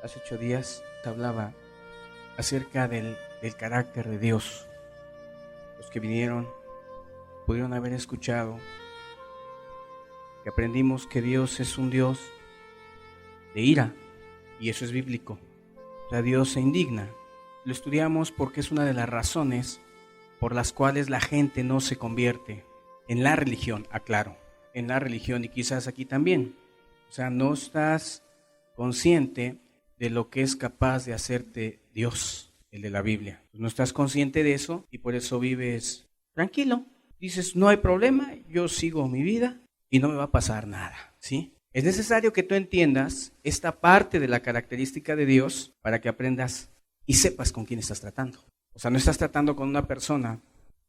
Hace 8 días te hablaba acerca del carácter de Dios. Los que vinieron pudieron haber escuchado que aprendimos que Dios es un Dios de ira, y eso es bíblico. O sea, Dios se indigna. Lo estudiamos porque es una de las razones por las cuales la gente no se convierte en la religión, aclaro, en la religión, y quizás aquí también. O sea, no estás consciente de lo que es capaz de hacerte Dios, el de la Biblia. No estás consciente de eso y por eso vives tranquilo. Dices, no hay problema, yo sigo mi vida y no me va a pasar nada, ¿sí? Es necesario que tú entiendas esta parte de la característica de Dios para que aprendas y sepas con quién estás tratando. O sea, no estás tratando con una persona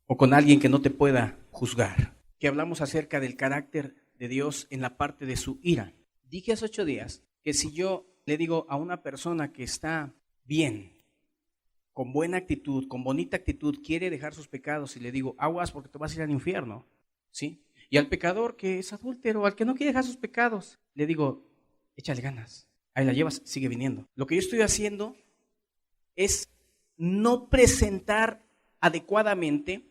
o con alguien que no te pueda juzgar. Que hablamos acerca del carácter de Dios en la parte de su ira. Dije hace 8 días que si yo le digo a una persona que está bien, con buena actitud, con bonita actitud, quiere dejar sus pecados y le digo, aguas porque te vas a ir al infierno, ¿sí? Y al pecador que es adúltero, al que no quiere dejar sus pecados, le digo, échale ganas, ahí la llevas, sigue viniendo. Lo que yo estoy haciendo es no presentar adecuadamente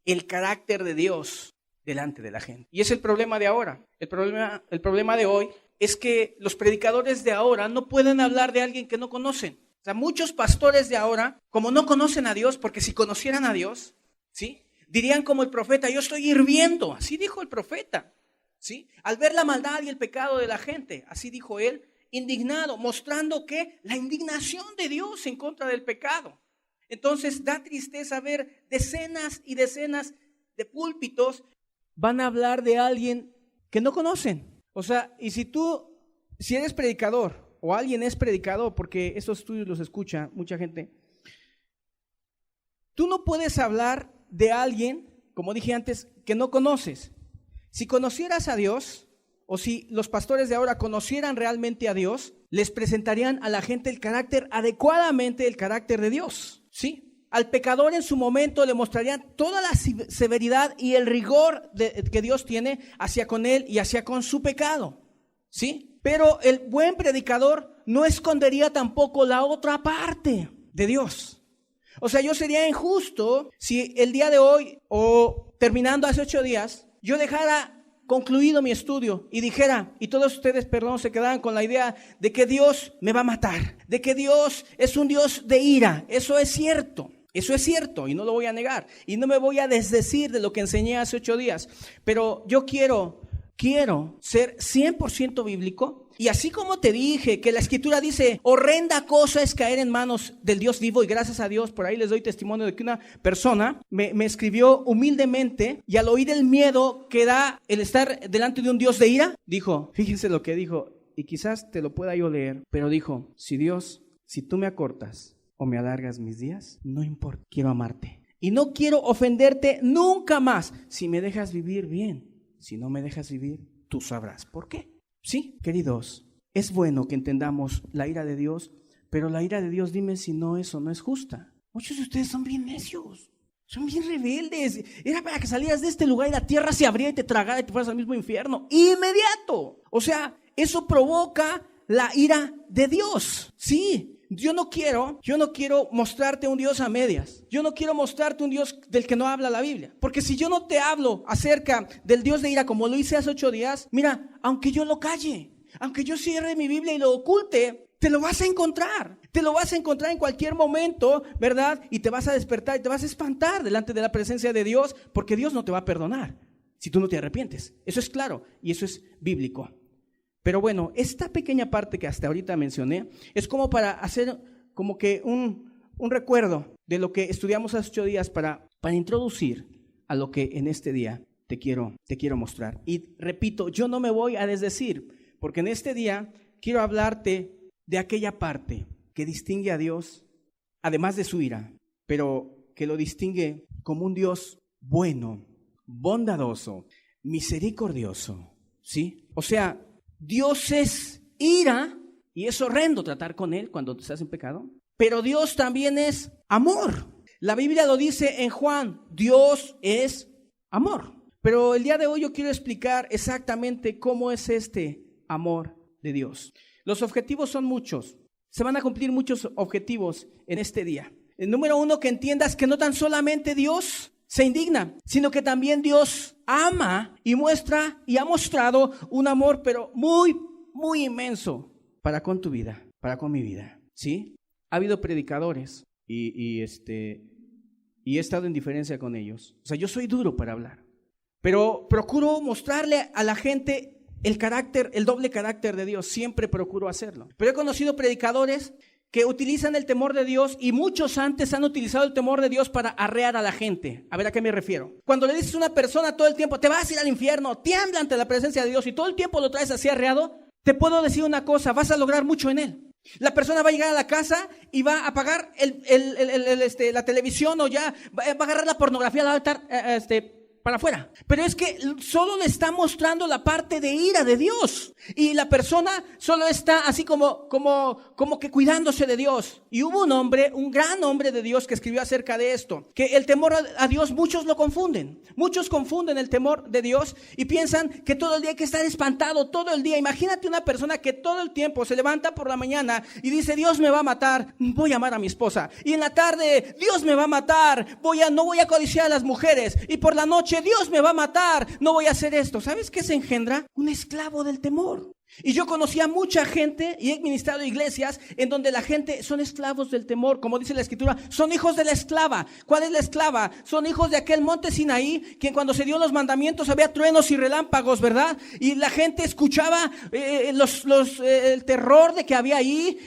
el carácter de Dios delante de la gente. Y es el problema de ahora. El problema de hoy es que los predicadores de ahora no pueden hablar de alguien que no conocen. O sea, muchos pastores de ahora, como no conocen a Dios, porque si conocieran a Dios, ¿sí?, dirían como el profeta, yo estoy hirviendo. Así dijo el profeta, ¿sí? Al ver la maldad y el pecado de la gente, así dijo él, indignado, mostrando que la indignación de Dios en contra del pecado. Entonces da tristeza ver decenas y decenas de púlpitos van a hablar de alguien que no conocen. O sea, y si eres predicador o alguien es predicador, porque estos estudios los escucha mucha gente, tú no puedes hablar de alguien, como dije antes, que no conoces. Si conocieras a Dios, o si los pastores de ahora conocieran realmente a Dios, les presentarían a la gente el carácter, adecuadamente el carácter de Dios, ¿sí? Al pecador en su momento le mostrarían toda la severidad y el rigor que Dios tiene hacia con él y hacia con su pecado, ¿sí? Pero el buen predicador no escondería tampoco la otra parte de Dios. O sea, yo sería injusto si el día de hoy o terminando hace 8 días, yo dejara concluido mi estudio y dijera, y todos ustedes, perdón, se quedaran con la idea de que Dios me va a matar, de que Dios es un Dios de ira. Eso es cierto y no lo voy a negar. Y no me voy a desdecir de lo que enseñé hace 8 días. Pero yo quiero ser 100% bíblico. Y así como te dije que la Escritura dice, horrenda cosa es caer en manos del Dios vivo, y gracias a Dios, por ahí les doy testimonio de que una persona me escribió humildemente, y al oír el miedo que da el estar delante de un Dios de ira, dijo, fíjense lo que dijo, y quizás te lo pueda yo leer, pero dijo, si tú me acortas o me alargas mis días, no importa, quiero amarte. Y no quiero ofenderte nunca más. Si me dejas vivir, bien. Si no me dejas vivir, tú sabrás por qué. Sí, queridos, es bueno que entendamos la ira de Dios, pero la ira de Dios, dime si no es o no es justa. Muchos de ustedes son bien necios, son bien rebeldes. Era para que salieras de este lugar y la tierra se abría y te tragara y te fueras al mismo infierno. Inmediato. O sea, eso provoca la ira de Dios. Sí. Yo no quiero mostrarte un Dios a medias. Yo no quiero mostrarte un Dios del que no habla la Biblia. Porque si yo no te hablo acerca del Dios de ira como lo hice hace 8 días, mira, aunque yo lo calle, aunque yo cierre mi Biblia y lo oculte, te lo vas a encontrar. Te lo vas a encontrar en cualquier momento, ¿verdad? Y te vas a despertar y te vas a espantar delante de la presencia de Dios, porque Dios no te va a perdonar si tú no te arrepientes. Eso es claro y eso es bíblico. Pero bueno, esta pequeña parte que hasta ahorita mencioné es como para hacer como que un recuerdo de lo que estudiamos hace 8 días para introducir a lo que en este día te quiero mostrar. Y repito, yo no me voy a desdecir, porque en este día quiero hablarte de aquella parte que distingue a Dios, además de su ira, pero que lo distingue como un Dios bueno, bondadoso, misericordioso, ¿sí? O sea, Dios es ira y es horrendo tratar con Él cuando estás en pecado, pero Dios también es amor. La Biblia lo dice en Juan, Dios es amor. Pero el día de hoy yo quiero explicar exactamente cómo es este amor de Dios. Los objetivos son muchos, Se van a cumplir muchos objetivos en este día. El número uno, que entiendas que no tan solamente Dios se indigna, sino que también Dios ama y muestra y ha mostrado un amor, pero muy, muy inmenso para con tu vida, para con mi vida, ¿sí? Ha habido predicadores y he estado en diferencia con ellos. O sea, yo soy duro para hablar, pero procuro mostrarle a la gente el carácter, el doble carácter de Dios. Siempre procuro hacerlo. Pero he conocido predicadores que utilizan el temor de Dios, y muchos antes han utilizado el temor de Dios para arrear a la gente. A ver, ¿a qué me refiero? Cuando le dices a una persona todo el tiempo, te vas a ir al infierno, tiembla ante la presencia de Dios, y todo el tiempo lo traes así arreado, te puedo decir una cosa, vas a lograr mucho en él. La persona va a llegar a la casa y va a apagar la televisión, o ya va a agarrar la pornografía, la va a estar para afuera. Pero es que solo le está mostrando la parte de ira de Dios, y la persona solo está así como que cuidándose de Dios. Y hubo un hombre, un gran hombre de Dios, que escribió acerca de esto, que el temor a Dios muchos lo confunden. Muchos confunden el temor de Dios y piensan que todo el día hay que estar espantado, todo el día. Imagínate una persona que todo el tiempo se levanta por la mañana y dice, Dios me va a matar, voy a amar a mi esposa. Y en la tarde, Dios me va a matar, no voy a codiciar a las mujeres. Y por la noche, Dios me va a matar, no voy a hacer esto. ¿Sabes qué se engendra? Un esclavo del temor. Y yo conocí a mucha gente y he ministrado iglesias en donde la gente son esclavos del temor. Como dice la escritura, son hijos de la esclava. ¿Cuál es la esclava? Son hijos de aquel monte Sinaí, que cuando se dio los mandamientos había truenos y relámpagos, ¿verdad? Y la gente escuchaba el terror de que había ahí,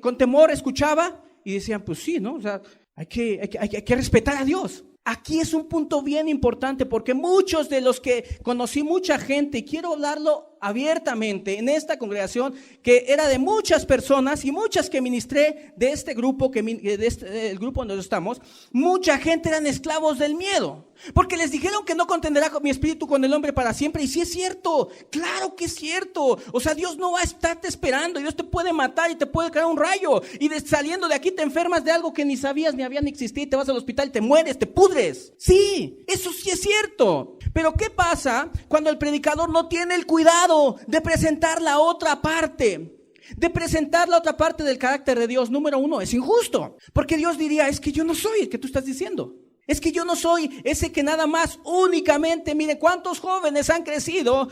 con temor escuchaba, y decían, pues sí, ¿no? O sea, hay que respetar a Dios. Aquí es un punto bien importante, porque muchos de los que conocí, mucha gente, y quiero hablarlo abiertamente en esta congregación, que era de muchas personas y muchas que ministré de este grupo, el grupo donde estamos, mucha gente eran esclavos del miedo, porque les dijeron que no contenderá mi espíritu con el hombre para siempre. Y sí es cierto, claro que es cierto. O sea, Dios no va a estarte esperando, y Dios te puede matar y te puede caer un rayo, y saliendo de aquí te enfermas de algo que ni sabías ni había ni existido, y te vas al hospital y te mueres, te pudres. Sí, eso sí es cierto. Pero ¿qué pasa cuando el predicador no tiene el cuidado de presentar la otra parte? De presentar la otra parte del carácter de Dios. Número uno, es injusto, porque Dios diría, es que yo no soy el que tú estás diciendo. Es que yo no soy ese que nada más únicamente, mire cuántos jóvenes han crecido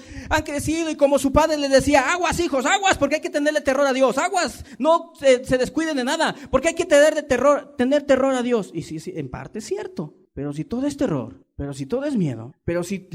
y como su padre les decía, aguas hijos, aguas, porque hay que tenerle terror a Dios, aguas, no se descuiden de nada, porque hay que tener terror a Dios. Y sí, en parte es cierto, pero si todo es terror, pero si todo es miedo, pero si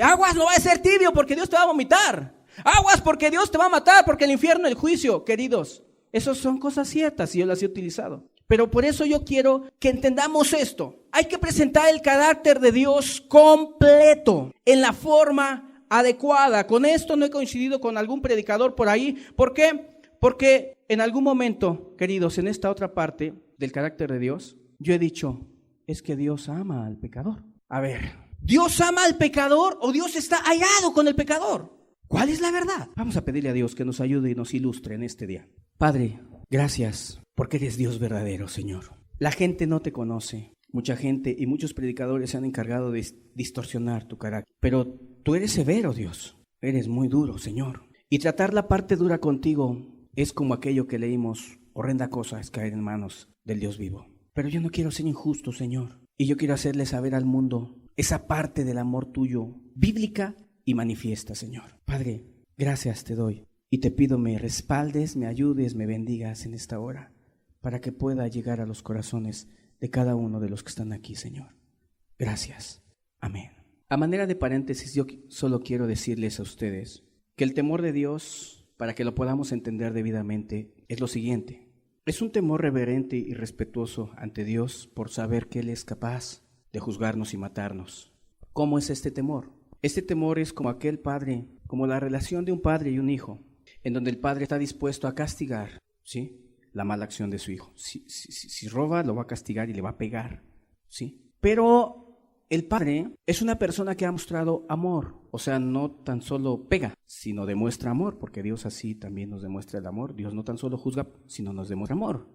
aguas, no va a ser tibio porque Dios te va a vomitar, aguas porque Dios te va a matar, porque el infierno, el juicio, queridos, esas son cosas ciertas y yo las he utilizado. Pero por eso yo quiero que entendamos esto. Hay que presentar el carácter de Dios completo, en la forma adecuada. Con esto no he coincidido con algún predicador por ahí. ¿Por qué? Porque en algún momento, queridos, en esta otra parte del carácter de Dios, yo he dicho, es que Dios ama al pecador. A ver, ¿Dios ama al pecador o Dios está airado con el pecador? ¿Cuál es la verdad? Vamos a pedirle a Dios que nos ayude y nos ilustre en este día. Padre, gracias porque eres Dios verdadero, Señor. La gente no te conoce. Mucha gente y muchos predicadores se han encargado de distorsionar tu carácter. Pero tú eres severo, Dios. Eres muy duro, Señor. Y tratar la parte dura contigo es como aquello que leímos, horrenda cosa es caer en manos del Dios vivo. Pero yo no quiero ser injusto, Señor. Y yo quiero hacerle saber al mundo esa parte del amor tuyo, bíblica y manifiesta, Señor. Padre, gracias te doy. Y te pido me respaldes, me ayudes, me bendigas en esta hora, para que pueda llegar a los corazones de cada uno de los que están aquí, Señor. Gracias. Amén. A manera de paréntesis, yo solo quiero decirles a ustedes que el temor de Dios, para que lo podamos entender debidamente, es lo siguiente. Es un temor reverente y respetuoso ante Dios por saber que Él es capaz de juzgarnos y matarnos. ¿Cómo es este temor? Este temor es como aquel padre, como la relación de un padre y un hijo, en donde el padre está dispuesto a castigar, ¿sí?, la mala acción de su hijo. Si roba, lo va a castigar y le va a pegar, ¿sí? Pero el padre es una persona que ha mostrado amor, o sea, no tan solo pega, sino demuestra amor, porque Dios así también nos demuestra el amor. Dios no tan solo juzga, sino nos demuestra amor,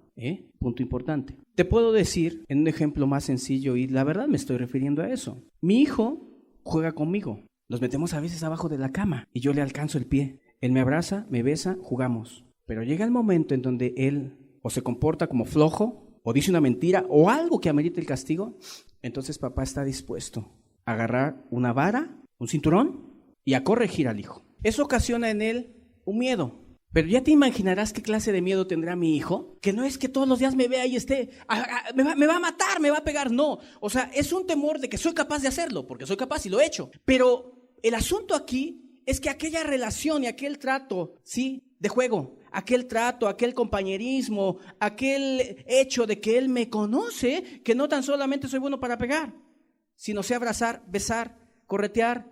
Punto importante. Te puedo decir en un ejemplo más sencillo, y la verdad me estoy refiriendo a eso. Mi hijo juega conmigo, nos metemos a veces abajo de la cama y yo le alcanzo el pie. Él me abraza, me besa, jugamos. Pero llega el momento en donde él o se comporta como flojo, o dice una mentira, o algo que amerite el castigo. Entonces papá está dispuesto a agarrar una vara, un cinturón, y a corregir al hijo. Eso ocasiona en él un miedo. Pero ya te imaginarás qué clase de miedo tendrá mi hijo, que no es que todos los días me vea y esté, me va a matar, me va a pegar, no. O sea, es un temor de que soy capaz de hacerlo, porque soy capaz y lo he hecho. Pero el asunto aquí es que aquella relación y aquel trato, ¿sí?, de juego, aquel trato, aquel compañerismo, aquel hecho de que él me conoce, que no tan solamente soy bueno para pegar, sino sé abrazar, besar, corretear,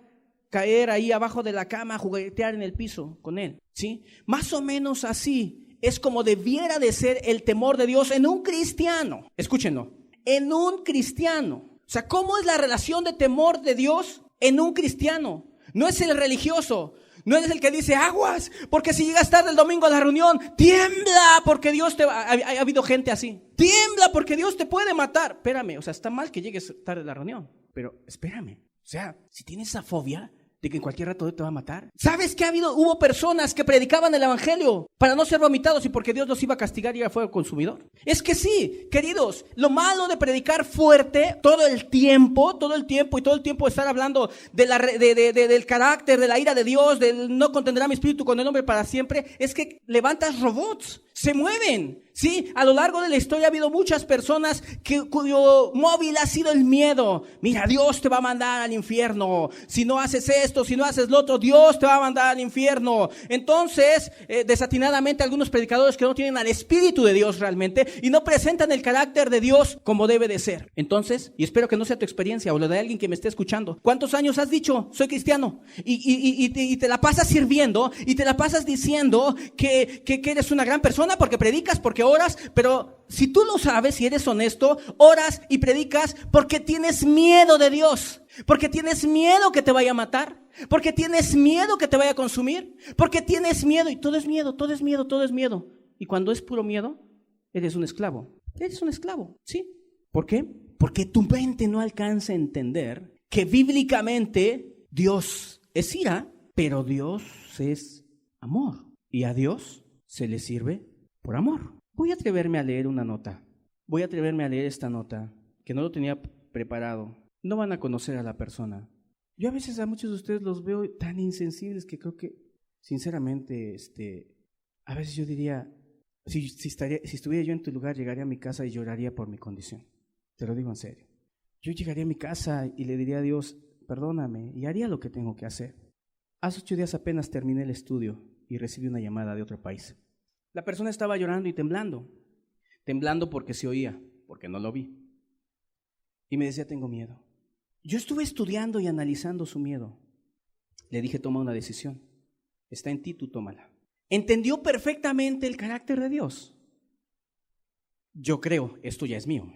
caer ahí abajo de la cama, juguetear en el piso con él, ¿sí? Más o menos así es como debiera de ser el temor de Dios en un cristiano. Escúchenlo, en un cristiano. O sea, ¿cómo es la relación de temor de Dios en un cristiano? No es el religioso, no es el que dice aguas, porque si llegas tarde el domingo a la reunión, tiembla porque Dios te va. Ha habido gente así, tiembla porque Dios te puede matar. Espérame, o sea, está mal que llegues tarde a la reunión, pero espérame. O sea, si tienes esa fobia de que en cualquier rato te va a matar. ¿Sabes que hubo personas que predicaban el evangelio para no ser vomitados y porque Dios los iba a castigar y ir a fuego consumidor? Es que sí, queridos, lo malo de predicar fuerte todo el tiempo estar hablando del carácter, de la ira de Dios, del no contendrá mi espíritu con el hombre para siempre, es que levantas robots, se mueven. Sí, a lo largo de la historia ha habido muchas personas cuyo móvil ha sido el miedo. Mira, Dios te va a mandar al infierno. Si no haces esto, si no haces lo otro, Dios te va a mandar al infierno. Entonces, desatinadamente algunos predicadores que no tienen al Espíritu de Dios realmente y no presentan el carácter de Dios como debe de ser. Entonces, y espero que no sea tu experiencia o la de alguien que me esté escuchando, ¿cuántos años has dicho, soy cristiano? Y te la pasas sirviendo y te la pasas diciendo que eres una gran persona porque predicas, porque oras, pero si tú lo sabes, si eres honesto, oras y predicas porque tienes miedo de Dios, porque tienes miedo que te vaya a matar, porque tienes miedo que te vaya a consumir, porque tienes miedo, y todo es miedo, todo es miedo, todo es miedo. Y cuando es puro miedo, eres un esclavo, ¿sí? ¿Por qué? Porque tu mente no alcanza a entender que bíblicamente Dios es ira, pero Dios es amor, y a Dios se le sirve por amor. Voy a atreverme a leer una nota. Voy a atreverme a leer esta nota, que no lo tenía preparado. No van a conocer a la persona. Yo a veces a muchos de ustedes los veo tan insensibles que creo que, sinceramente, a veces yo diría, si estuviera yo en tu lugar, llegaría a mi casa y lloraría por mi condición. Te lo digo en serio. Yo llegaría a mi casa y le diría a Dios, perdóname, y haría lo que tengo que hacer. Hace 8 días apenas terminé el estudio y recibí una llamada de otro país. La persona estaba llorando y temblando porque se oía, porque no lo vi. Y me decía, tengo miedo. Yo estuve estudiando y analizando su miedo. Le dije, toma una decisión. Está en ti, tú tómala. Entendió perfectamente el carácter de Dios. Yo creo, esto ya es mío,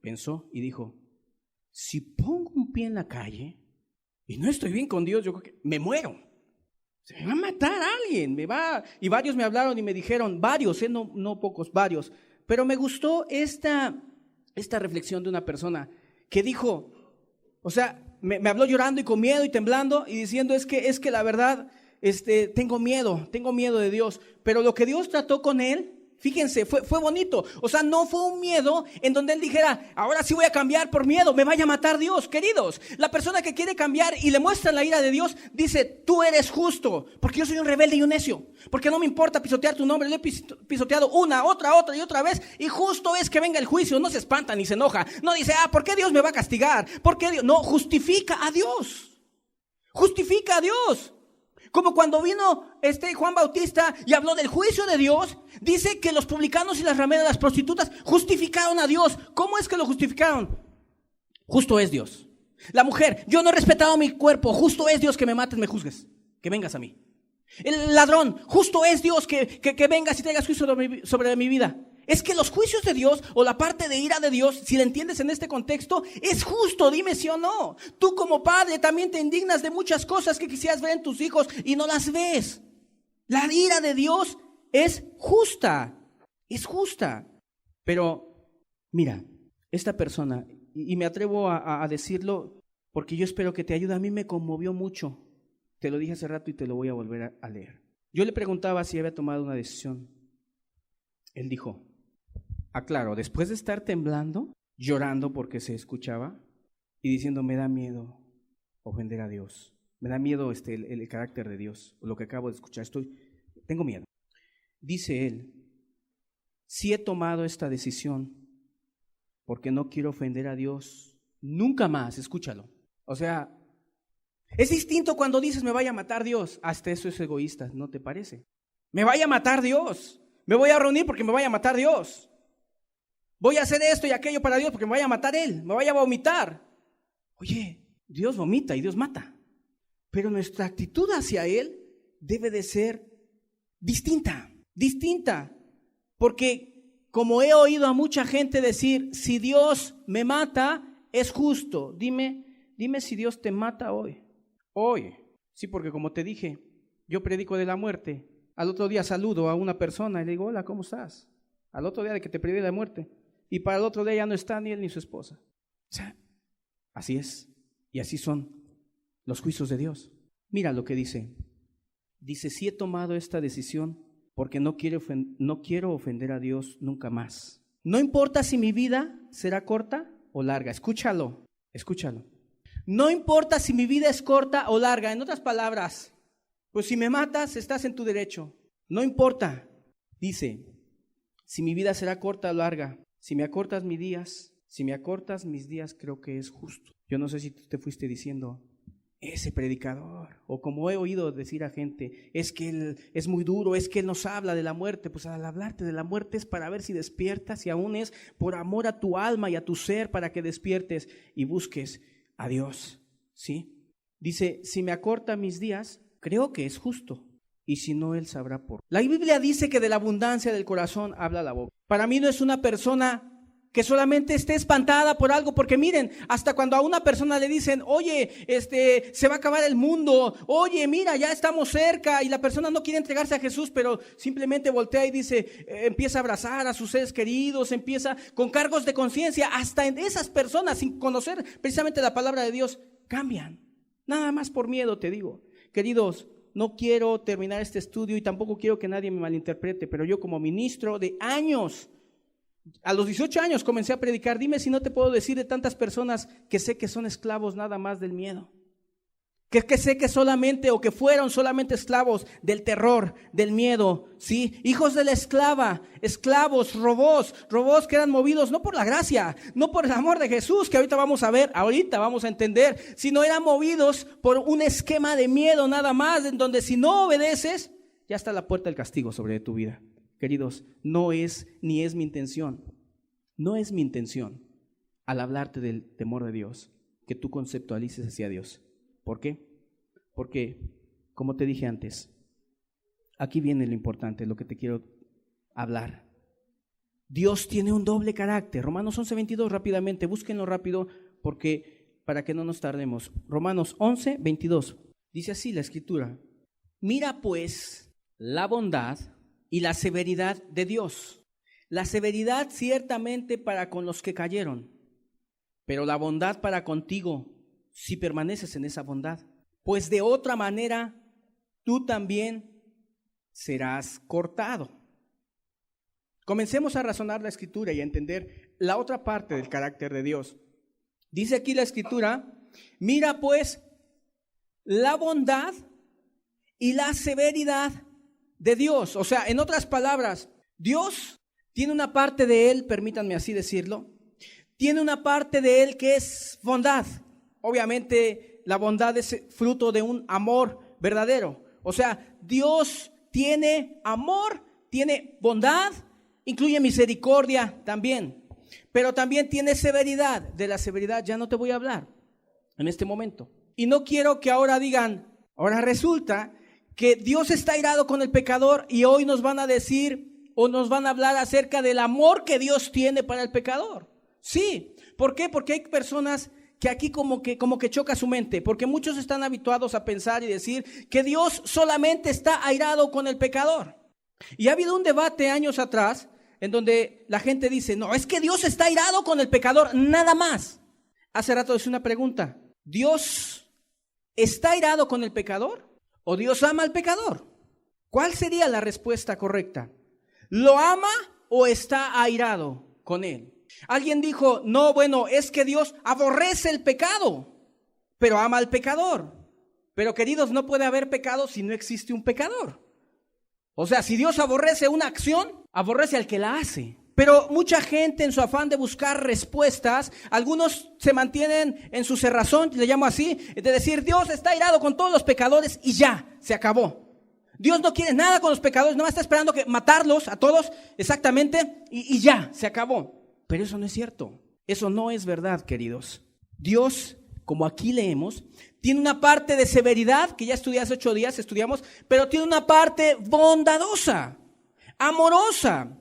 pensó y dijo, si pongo un pie en la calle y no estoy bien con Dios, yo creo que me muero. Se me va a matar alguien, y varios me hablaron y me dijeron, varios, no pocos, varios, pero me gustó esta reflexión de una persona que dijo, o sea, me habló llorando y con miedo y temblando y diciendo, es que la verdad, tengo miedo de Dios, pero lo que Dios trató con él, fíjense, fue bonito. O sea, no fue un miedo en donde él dijera, ahora sí voy a cambiar por miedo, me vaya a matar Dios. Queridos, la persona que quiere cambiar y le muestra la ira de Dios, dice, tú eres justo, porque yo soy un rebelde y un necio, porque no me importa pisotear tu nombre, lo he pisoteado otra y otra vez, y justo es que venga el juicio. No se espanta ni se enoja, no dice, ¿por qué Dios me va a castigar? ¿Por qué Dios? No, justifica a Dios. Como cuando vino Juan Bautista y habló del juicio de Dios, dice que los publicanos y las rameras, las prostitutas, justificaron a Dios. ¿Cómo es que lo justificaron? Justo es Dios. La mujer, yo no he respetado mi cuerpo, justo es Dios que me mates, me juzgues, que vengas a mí. El ladrón, justo es Dios que vengas y traigas juicio sobre mi vida. Es que los juicios de Dios o la parte de ira de Dios, si la entiendes en este contexto, es justo, dime sí o no. Tú como padre también te indignas de muchas cosas que quisieras ver en tus hijos y no las ves. La ira de Dios es justa. Pero mira, esta persona, y me atrevo a decirlo porque yo espero que te ayude, a mí me conmovió mucho. Te lo dije hace rato y te lo voy a volver a leer. Yo le preguntaba si había tomado una decisión. Él dijo, claro, después de estar temblando, llorando porque se escuchaba y diciendo, me da miedo ofender a Dios, me da miedo el carácter de Dios, lo que acabo de escuchar, tengo miedo. Dice él, sí he tomado esta decisión porque no quiero ofender a Dios nunca más, escúchalo. O sea, es distinto cuando dices me vaya a matar Dios, hasta eso es egoísta, ¿no te parece? Me vaya a matar Dios, me voy a reunir porque me vaya a matar Dios. Voy a hacer esto y aquello para Dios porque me vaya a matar Él, me vaya a vomitar. Oye, Dios vomita y Dios mata. Pero nuestra actitud hacia Él debe de ser distinta. Porque como he oído a mucha gente decir, si Dios me mata, es justo. Dime si Dios te mata hoy. Hoy. Sí, porque como te dije, yo predico de la muerte. Al otro día saludo a una persona y le digo, hola, ¿cómo estás? Al otro día de que te prediqué de la muerte. Y para el otro día ya no está ni él ni su esposa. O sea, así es. Y así son los juicios de Dios. Mira lo que dice. Dice, sí he tomado esta decisión porque no quiero ofender a Dios nunca más. No importa si mi vida será corta o larga. Escúchalo. No importa si mi vida es corta o larga. En otras palabras, pues si me matas, estás en tu derecho. No importa. Dice, si mi vida será corta o larga. Si me acortas mis días, creo que es justo. Yo no sé si tú te fuiste diciendo, ese predicador, o como he oído decir a gente, es que él es muy duro, es que él nos habla de la muerte. Pues al hablarte de la muerte es para ver si despiertas, y aún es por amor a tu alma y a tu ser para que despiertes y busques a Dios, ¿sí? Dice, si me acorta mis días, creo que es justo. Y si no, Él sabrá por qué. La Biblia dice que de la abundancia del corazón habla la boca. Para mí no es una persona que solamente esté espantada por algo, porque miren, hasta cuando a una persona le dicen, oye, se va a acabar el mundo, oye, mira, ya estamos cerca, y la persona no quiere entregarse a Jesús, pero simplemente voltea y dice, empieza a abrazar a sus seres queridos, empieza con cargos de conciencia, hasta en esas personas, sin conocer precisamente la palabra de Dios, cambian. Nada más por miedo, te digo. Queridos, no quiero terminar este estudio y tampoco quiero que nadie me malinterprete, pero yo como ministro de años, a los 18 años comencé a predicar. Dime si no te puedo decir de tantas personas que sé que son esclavos nada más del miedo, que sé que solamente o que fueron solamente esclavos del terror, del miedo, ¿sí? Hijos de la esclava, esclavos, robos que eran movidos no por la gracia, no por el amor de Jesús, que ahorita vamos a entender, sino eran movidos por un esquema de miedo nada más, en donde si no obedeces, ya está la puerta del castigo sobre tu vida. Queridos, no es mi intención al hablarte del temor de Dios, que tú conceptualices hacia Dios. ¿Por qué? Porque, como te dije antes, aquí viene lo importante, lo que te quiero hablar. Dios tiene un doble carácter. Romanos 11:22, rápidamente, búsquenlo rápido, porque para que no nos tardemos. Romanos 11:22, dice así la Escritura: mira pues la bondad y la severidad de Dios. La severidad ciertamente para con los que cayeron, pero la bondad para contigo si permaneces en esa bondad. Pues de otra manera tú también serás cortado. Comencemos a razonar la Escritura y a entender la otra parte del carácter de Dios. Dice aquí la Escritura: mira pues la bondad y la severidad de Dios. O sea, en otras palabras, Dios tiene una parte de Él, permítanme así decirlo, tiene una parte de Él que es bondad. Obviamente la bondad es fruto de un amor verdadero. O sea, Dios tiene amor, tiene bondad, incluye misericordia también, pero también tiene severidad. De la severidad ya no te voy a hablar en este momento. Y no quiero que ahora digan, ahora resulta que Dios está airado con el pecador, y hoy nos van a decir o nos van a hablar acerca del amor que Dios tiene para el pecador. Sí, ¿por qué? Porque hay personas que aquí como que choca su mente, porque muchos están habituados a pensar y decir que Dios solamente está airado con el pecador. Y ha habido un debate años atrás en donde la gente dice, no, es que Dios está airado con el pecador, nada más. Hace rato hice una pregunta: ¿Dios está airado con el pecador o Dios ama al pecador? ¿Cuál sería la respuesta correcta? ¿Lo ama o está airado con él? Alguien dijo, no, bueno, es que Dios aborrece el pecado, pero ama al pecador. Pero queridos, no puede haber pecado si no existe un pecador. O sea, si Dios aborrece una acción, aborrece al que la hace. Pero mucha gente, en su afán de buscar respuestas, algunos se mantienen en su cerrazón, le llamo así, de decir, Dios está airado con todos los pecadores y ya, se acabó. Dios no quiere nada con los pecadores, no está esperando que matarlos a todos exactamente y ya, se acabó. Pero eso no es cierto, eso no es verdad, queridos. Dios, como aquí leemos, tiene una parte de severidad, que ya estudié hace 8 días, estudiamos, pero tiene una parte bondadosa, amorosa.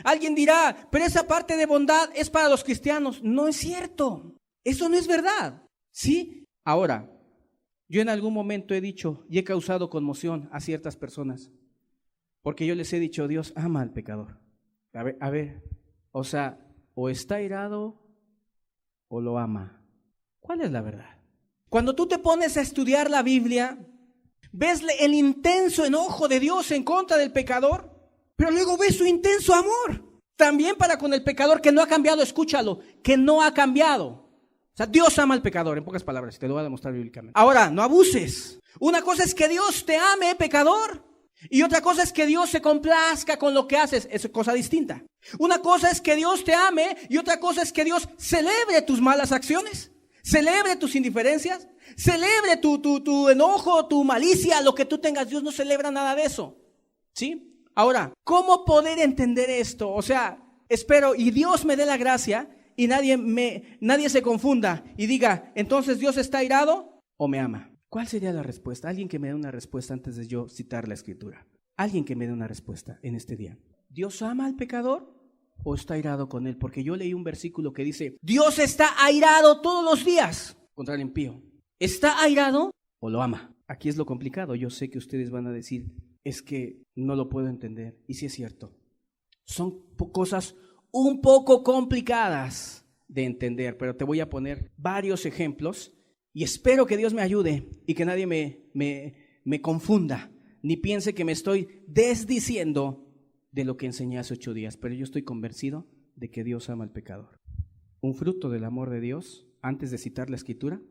Alguien dirá, pero esa parte de bondad es para los cristianos. No es cierto, eso no es verdad, ¿sí? Ahora, yo en algún momento he dicho y he causado conmoción a ciertas personas, porque yo les he dicho, Dios ama al pecador. A ver, o sea, o está airado o lo ama. ¿Cuál es la verdad? Cuando tú te pones a estudiar la Biblia, ves el intenso enojo de Dios en contra del pecador, pero luego ves su intenso amor también para con el pecador que no ha cambiado. Escúchalo, que no ha cambiado. O sea, Dios ama al pecador, en pocas palabras, te lo voy a demostrar bíblicamente. Ahora, no abuses. Una cosa es que Dios te ame, pecador, y otra cosa es que Dios se complazca con lo que haces. Es cosa distinta. Una cosa es que Dios te ame y otra cosa es que Dios celebre tus malas acciones, celebre tus indiferencias, celebre tu enojo, tu malicia, lo que tú tengas. Dios no celebra nada de eso, ¿sí? Ahora, ¿cómo poder entender esto? O sea, espero y Dios me dé la gracia y nadie se confunda y diga, entonces Dios está airado o me ama. ¿Cuál sería la respuesta? Alguien que me dé una respuesta antes de yo citar la escritura. Alguien que me dé una respuesta en este día. ¿Dios ama al pecador o está airado con él? Porque yo leí un versículo que dice, Dios está airado todos los días contra el impío. ¿Está airado o lo ama? Aquí es lo complicado. Yo sé que ustedes van a decir, es que no lo puedo entender. Y sí es cierto. Son cosas un poco complicadas de entender, pero te voy a poner varios ejemplos y espero que Dios me ayude y que nadie me confunda, ni piense que me estoy desdiciendo de lo que enseñé hace 8 días, pero yo estoy convencido de que Dios ama al pecador. Un fruto del amor de Dios, antes de citar la escritura,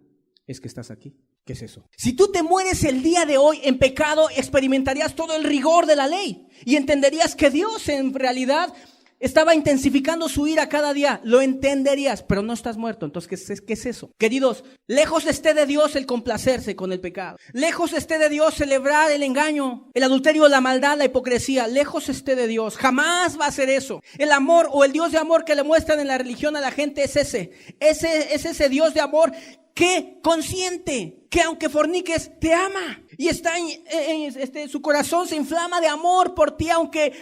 es que estás aquí. ¿Qué es eso? Si tú te mueres el día de hoy en pecado, experimentarías todo el rigor de la ley y entenderías que Dios en realidad estaba intensificando su ira cada día. Lo entenderías, pero no estás muerto. Entonces, ¿qué es eso? Queridos, lejos esté de Dios el complacerse con el pecado. Lejos esté de Dios celebrar el engaño, el adulterio, la maldad, la hipocresía. Lejos esté de Dios. Jamás va a ser eso. El amor o el Dios de amor que le muestran en la religión a la gente es ese. Es ese Dios de amor que consiente, que aunque forniques, te ama. Y su corazón se inflama de amor por ti, aunque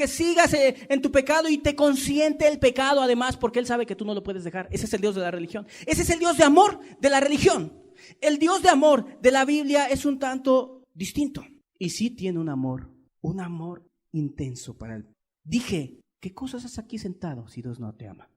sigas en tu pecado, y te consiente el pecado además, porque Él sabe que tú no lo puedes dejar. Ese es el Dios de la religión. Ese es el Dios de amor de la religión. El Dios de amor de la Biblia es un tanto distinto. Y sí tiene un amor intenso para Él. Dije, ¿qué cosas haces aquí sentado si Dios no te ama?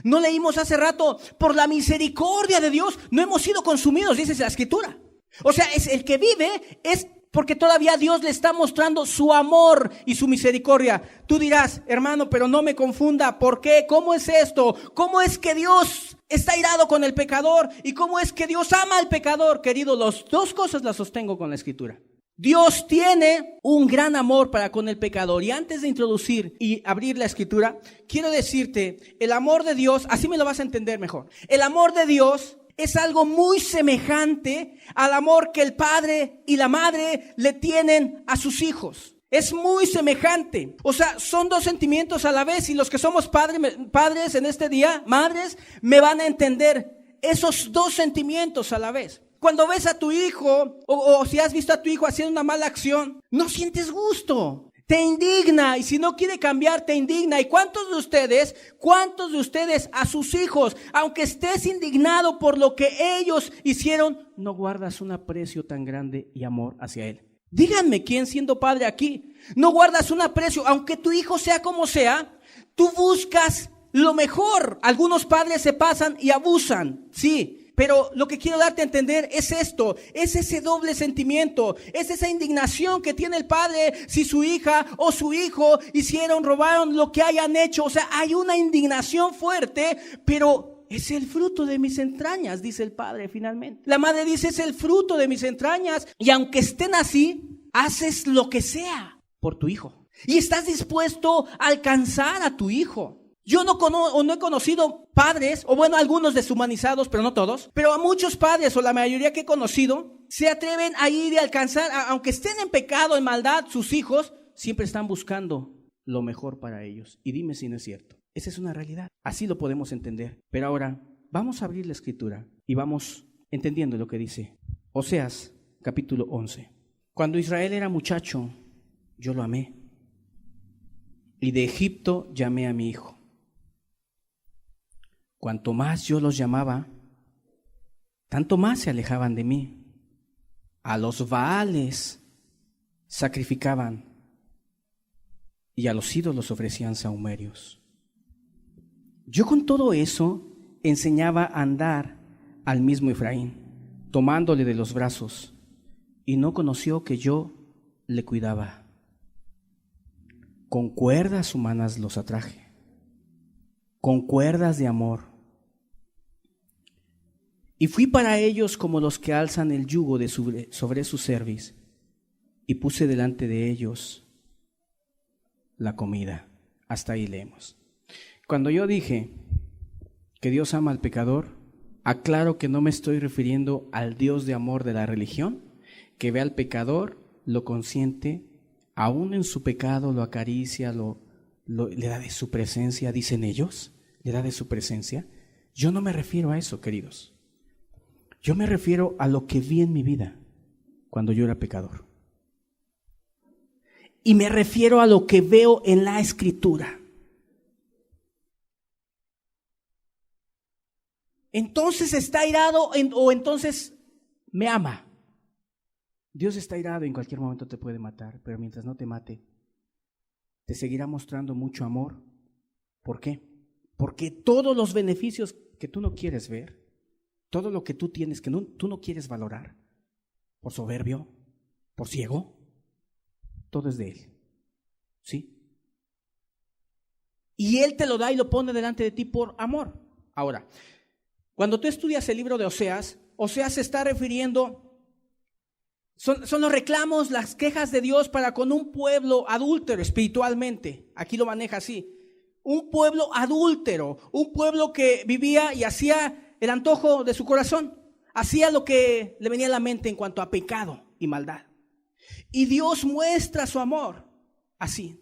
No leímos hace rato, por la misericordia de Dios no hemos sido consumidos, dice la escritura. O sea, es el que vive es porque todavía Dios le está mostrando su amor y su misericordia. Tú dirás, hermano, pero no me confunda, ¿por qué? ¿Cómo es esto? ¿Cómo es que Dios está airado con el pecador? ¿Y cómo es que Dios ama al pecador? Querido, las dos cosas las sostengo con la escritura. Dios tiene un gran amor para con el pecador. Y antes de introducir y abrir la escritura, quiero decirte, el amor de Dios, así me lo vas a entender mejor. El amor de Dios es algo muy semejante al amor que el padre y la madre le tienen a sus hijos. Es muy semejante. O sea, son dos sentimientos a la vez. Y los que somos padres en este día, madres, me van a entender esos dos sentimientos a la vez. Cuando ves a tu hijo o si has visto a tu hijo haciendo una mala acción, no sientes gusto, te indigna, y si no quiere cambiar te indigna. ¿Y cuántos de ustedes a sus hijos, aunque estés indignado por lo que ellos hicieron, no guardas un aprecio tan grande y amor hacia él? Díganme, ¿quién siendo padre aquí no guardas un aprecio? Aunque tu hijo sea como sea, tú buscas lo mejor. Algunos padres se pasan y abusan, sí, Pero lo que quiero darte a entender es esto, es ese doble sentimiento, es esa indignación que tiene el padre si su hija o su hijo hicieron, robaron, lo que hayan hecho. O sea, hay una indignación fuerte, pero es el fruto de mis entrañas, dice el padre finalmente. La madre dice, es el fruto de mis entrañas, y aunque estén así, haces lo que sea por tu hijo. Y estás dispuesto a alcanzar a tu hijo. Yo no he conocido padres, o bueno, algunos deshumanizados, pero no todos, pero a muchos padres, o la mayoría que he conocido, se atreven a ir y alcanzar, aunque estén en pecado, en maldad, sus hijos, siempre están buscando lo mejor para ellos. Y dime si no es cierto. Esa es una realidad. Así lo podemos entender. Pero ahora, vamos a abrir la escritura y vamos entendiendo lo que dice. Oseas, capítulo 11. Cuando Israel era muchacho, yo lo amé. Y de Egipto llamé a mi hijo. Cuanto más yo los llamaba, tanto más se alejaban de mí. A los Baales sacrificaban y a los ídolos ofrecían sahumerios. Yo con todo eso enseñaba a andar al mismo Efraín, tomándole de los brazos, y no conoció que yo le cuidaba. Con cuerdas humanas los atraje, con cuerdas de amor. Y fui para ellos como los que alzan el yugo sobre su cerviz, y puse delante de ellos la comida. Hasta ahí leemos. Cuando yo dije que Dios ama al pecador, aclaro que no me estoy refiriendo al Dios de amor de la religión, que ve al pecador, lo consiente, aún en su pecado lo acaricia, le da de su presencia, dicen ellos, le da de su presencia. Yo no me refiero a eso, queridos. Yo me refiero a lo que vi en mi vida cuando yo era pecador. Y me refiero a lo que veo en la Escritura. Entonces está airado o entonces me ama. Dios está airado y en cualquier momento te puede matar, pero mientras no te mate, te seguirá mostrando mucho amor. ¿Por qué? Porque todos los beneficios que tú no quieres ver, todo lo que tú tienes que tú no quieres valorar, por soberbio, por ciego, todo es de Él. ¿Sí? Y Él te lo da y lo pone delante de ti por amor. Ahora, cuando tú estudias el libro de Oseas, Oseas se está refiriendo, son los reclamos, las quejas de Dios para con un pueblo adúltero espiritualmente. Aquí lo maneja así. Un pueblo adúltero, un pueblo que vivía y hacía el antojo de su corazón, hacía lo que le venía a la mente en cuanto a pecado y maldad. Y Dios muestra su amor así.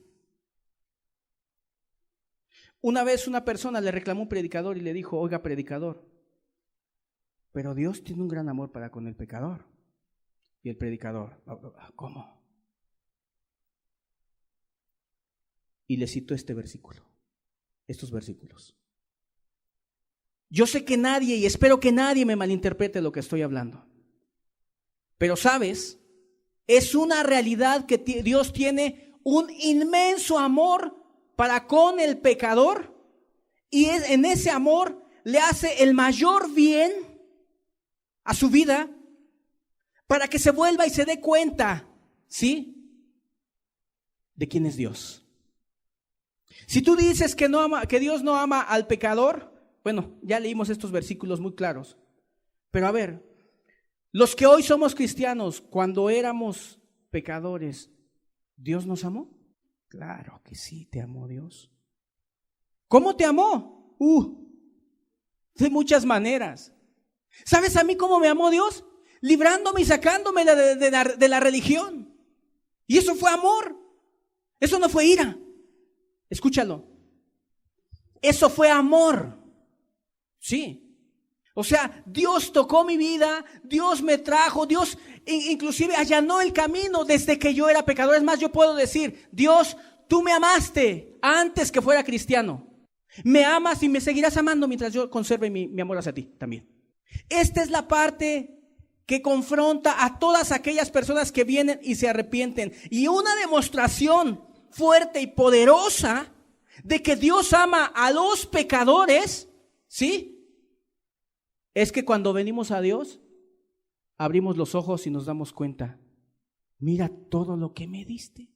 Una vez una persona le reclamó a un predicador y le dijo, oiga, predicador, pero Dios tiene un gran amor para con el pecador. Y el predicador, ¿cómo? Y le citó estos versículos. Yo sé que nadie, y espero que nadie me malinterprete lo que estoy hablando, pero sabes, es una realidad que Dios tiene un inmenso amor para con el pecador, y en ese amor le hace el mayor bien a su vida para que se vuelva y se dé cuenta, ¿sí?, de quién es Dios. Si tú dices que Dios no ama al pecador, bueno, ya leímos estos versículos muy claros. Pero a ver, los que hoy somos cristianos, cuando éramos pecadores, ¿Dios nos amó? Claro que sí, te amó Dios. ¿Cómo te amó? De muchas maneras. ¿Sabes a mí cómo me amó Dios? Librándome y sacándome de la religión. Y eso fue amor. Eso no fue ira. Escúchalo. Eso fue amor. Sí. O sea, Dios tocó mi vida, Dios me trajo, Dios inclusive allanó el camino desde que yo era pecador. Es más, yo puedo decir, Dios, tú me amaste antes que fuera cristiano. Me amas y me seguirás amando mientras yo conserve mi amor hacia ti también. Esta es la parte que confronta a todas aquellas personas que vienen y se arrepienten. Y una demostración fuerte y poderosa de que Dios ama a los pecadores, ¿sí?, es que cuando venimos a Dios, abrimos los ojos y nos damos cuenta, mira todo lo que me diste.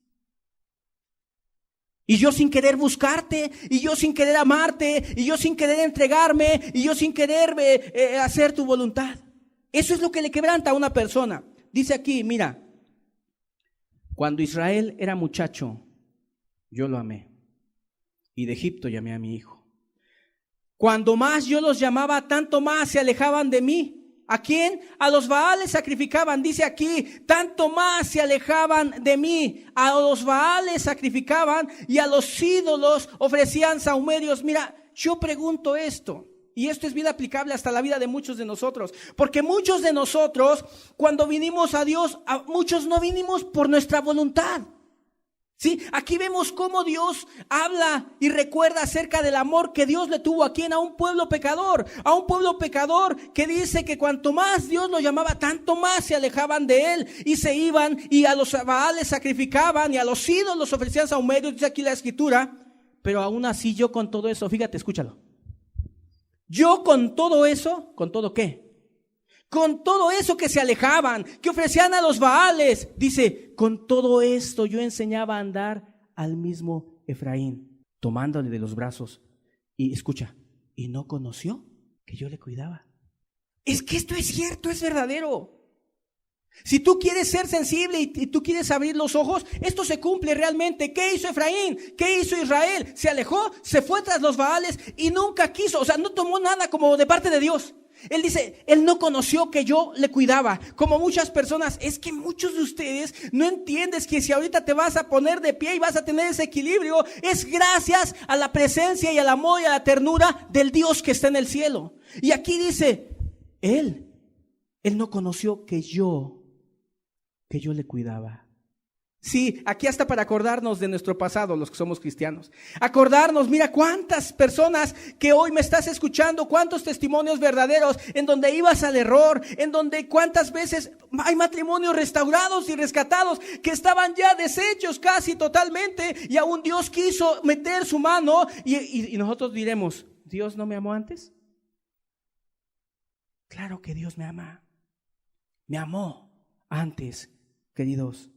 Y yo sin querer buscarte, y yo sin querer amarte, y yo sin querer entregarme, y yo sin querer hacer tu voluntad. Eso es lo que le quebranta a una persona. Dice aquí, mira, cuando Israel era muchacho, yo lo amé, y de Egipto llamé a mi hijo. Cuando más yo los llamaba, tanto más se alejaban de mí. ¿A quién? A los Baales sacrificaban, dice aquí, tanto más se alejaban de mí. A los Baales sacrificaban y a los ídolos ofrecían sahumerios. Mira, yo pregunto esto, y esto es bien aplicable hasta la vida de muchos de nosotros, porque muchos de nosotros, cuando vinimos a Dios, a muchos no vinimos por nuestra voluntad. Sí, aquí vemos cómo Dios habla y recuerda acerca del amor que Dios le tuvo a quien, a un pueblo pecador que dice que cuanto más Dios lo llamaba, tanto más se alejaban de él y se iban y a los Baales sacrificaban y a los ídolos ofrecían sahumerios, dice aquí la escritura. Pero aún así yo con todo eso, fíjate, escúchalo. Yo con todo eso, ¿con todo qué? Con todo eso que se alejaban, que ofrecían a los Baales, dice, con todo esto yo enseñaba a andar al mismo Efraín, tomándole de los brazos. Y escucha, y no conoció que yo le cuidaba. Es que esto es cierto, es verdadero. Si tú quieres ser sensible y tú quieres abrir los ojos, esto se cumple realmente. ¿Qué hizo Efraín? ¿Qué hizo Israel? Se alejó, se fue tras los Baales y nunca quiso, o sea, no tomó nada como de parte de Dios. Él dice, él no conoció que yo le cuidaba. Como muchas personas, es que muchos de ustedes no entiendes que si ahorita te vas a poner de pie y vas a tener ese equilibrio, es gracias a la presencia y al amor y a la ternura del Dios que está en el cielo. Y aquí dice, él no conoció que yo le cuidaba. Sí, aquí hasta para acordarnos de nuestro pasado, los que somos cristianos. Acordarnos, mira cuántas personas que hoy me estás escuchando, cuántos testimonios verdaderos en donde ibas al error, en donde cuántas veces hay matrimonios restaurados y rescatados que estaban ya deshechos casi totalmente y aún Dios quiso meter su mano y nosotros diremos, ¿Dios no me amó antes? Claro que Dios me ama. Me amó antes, queridos.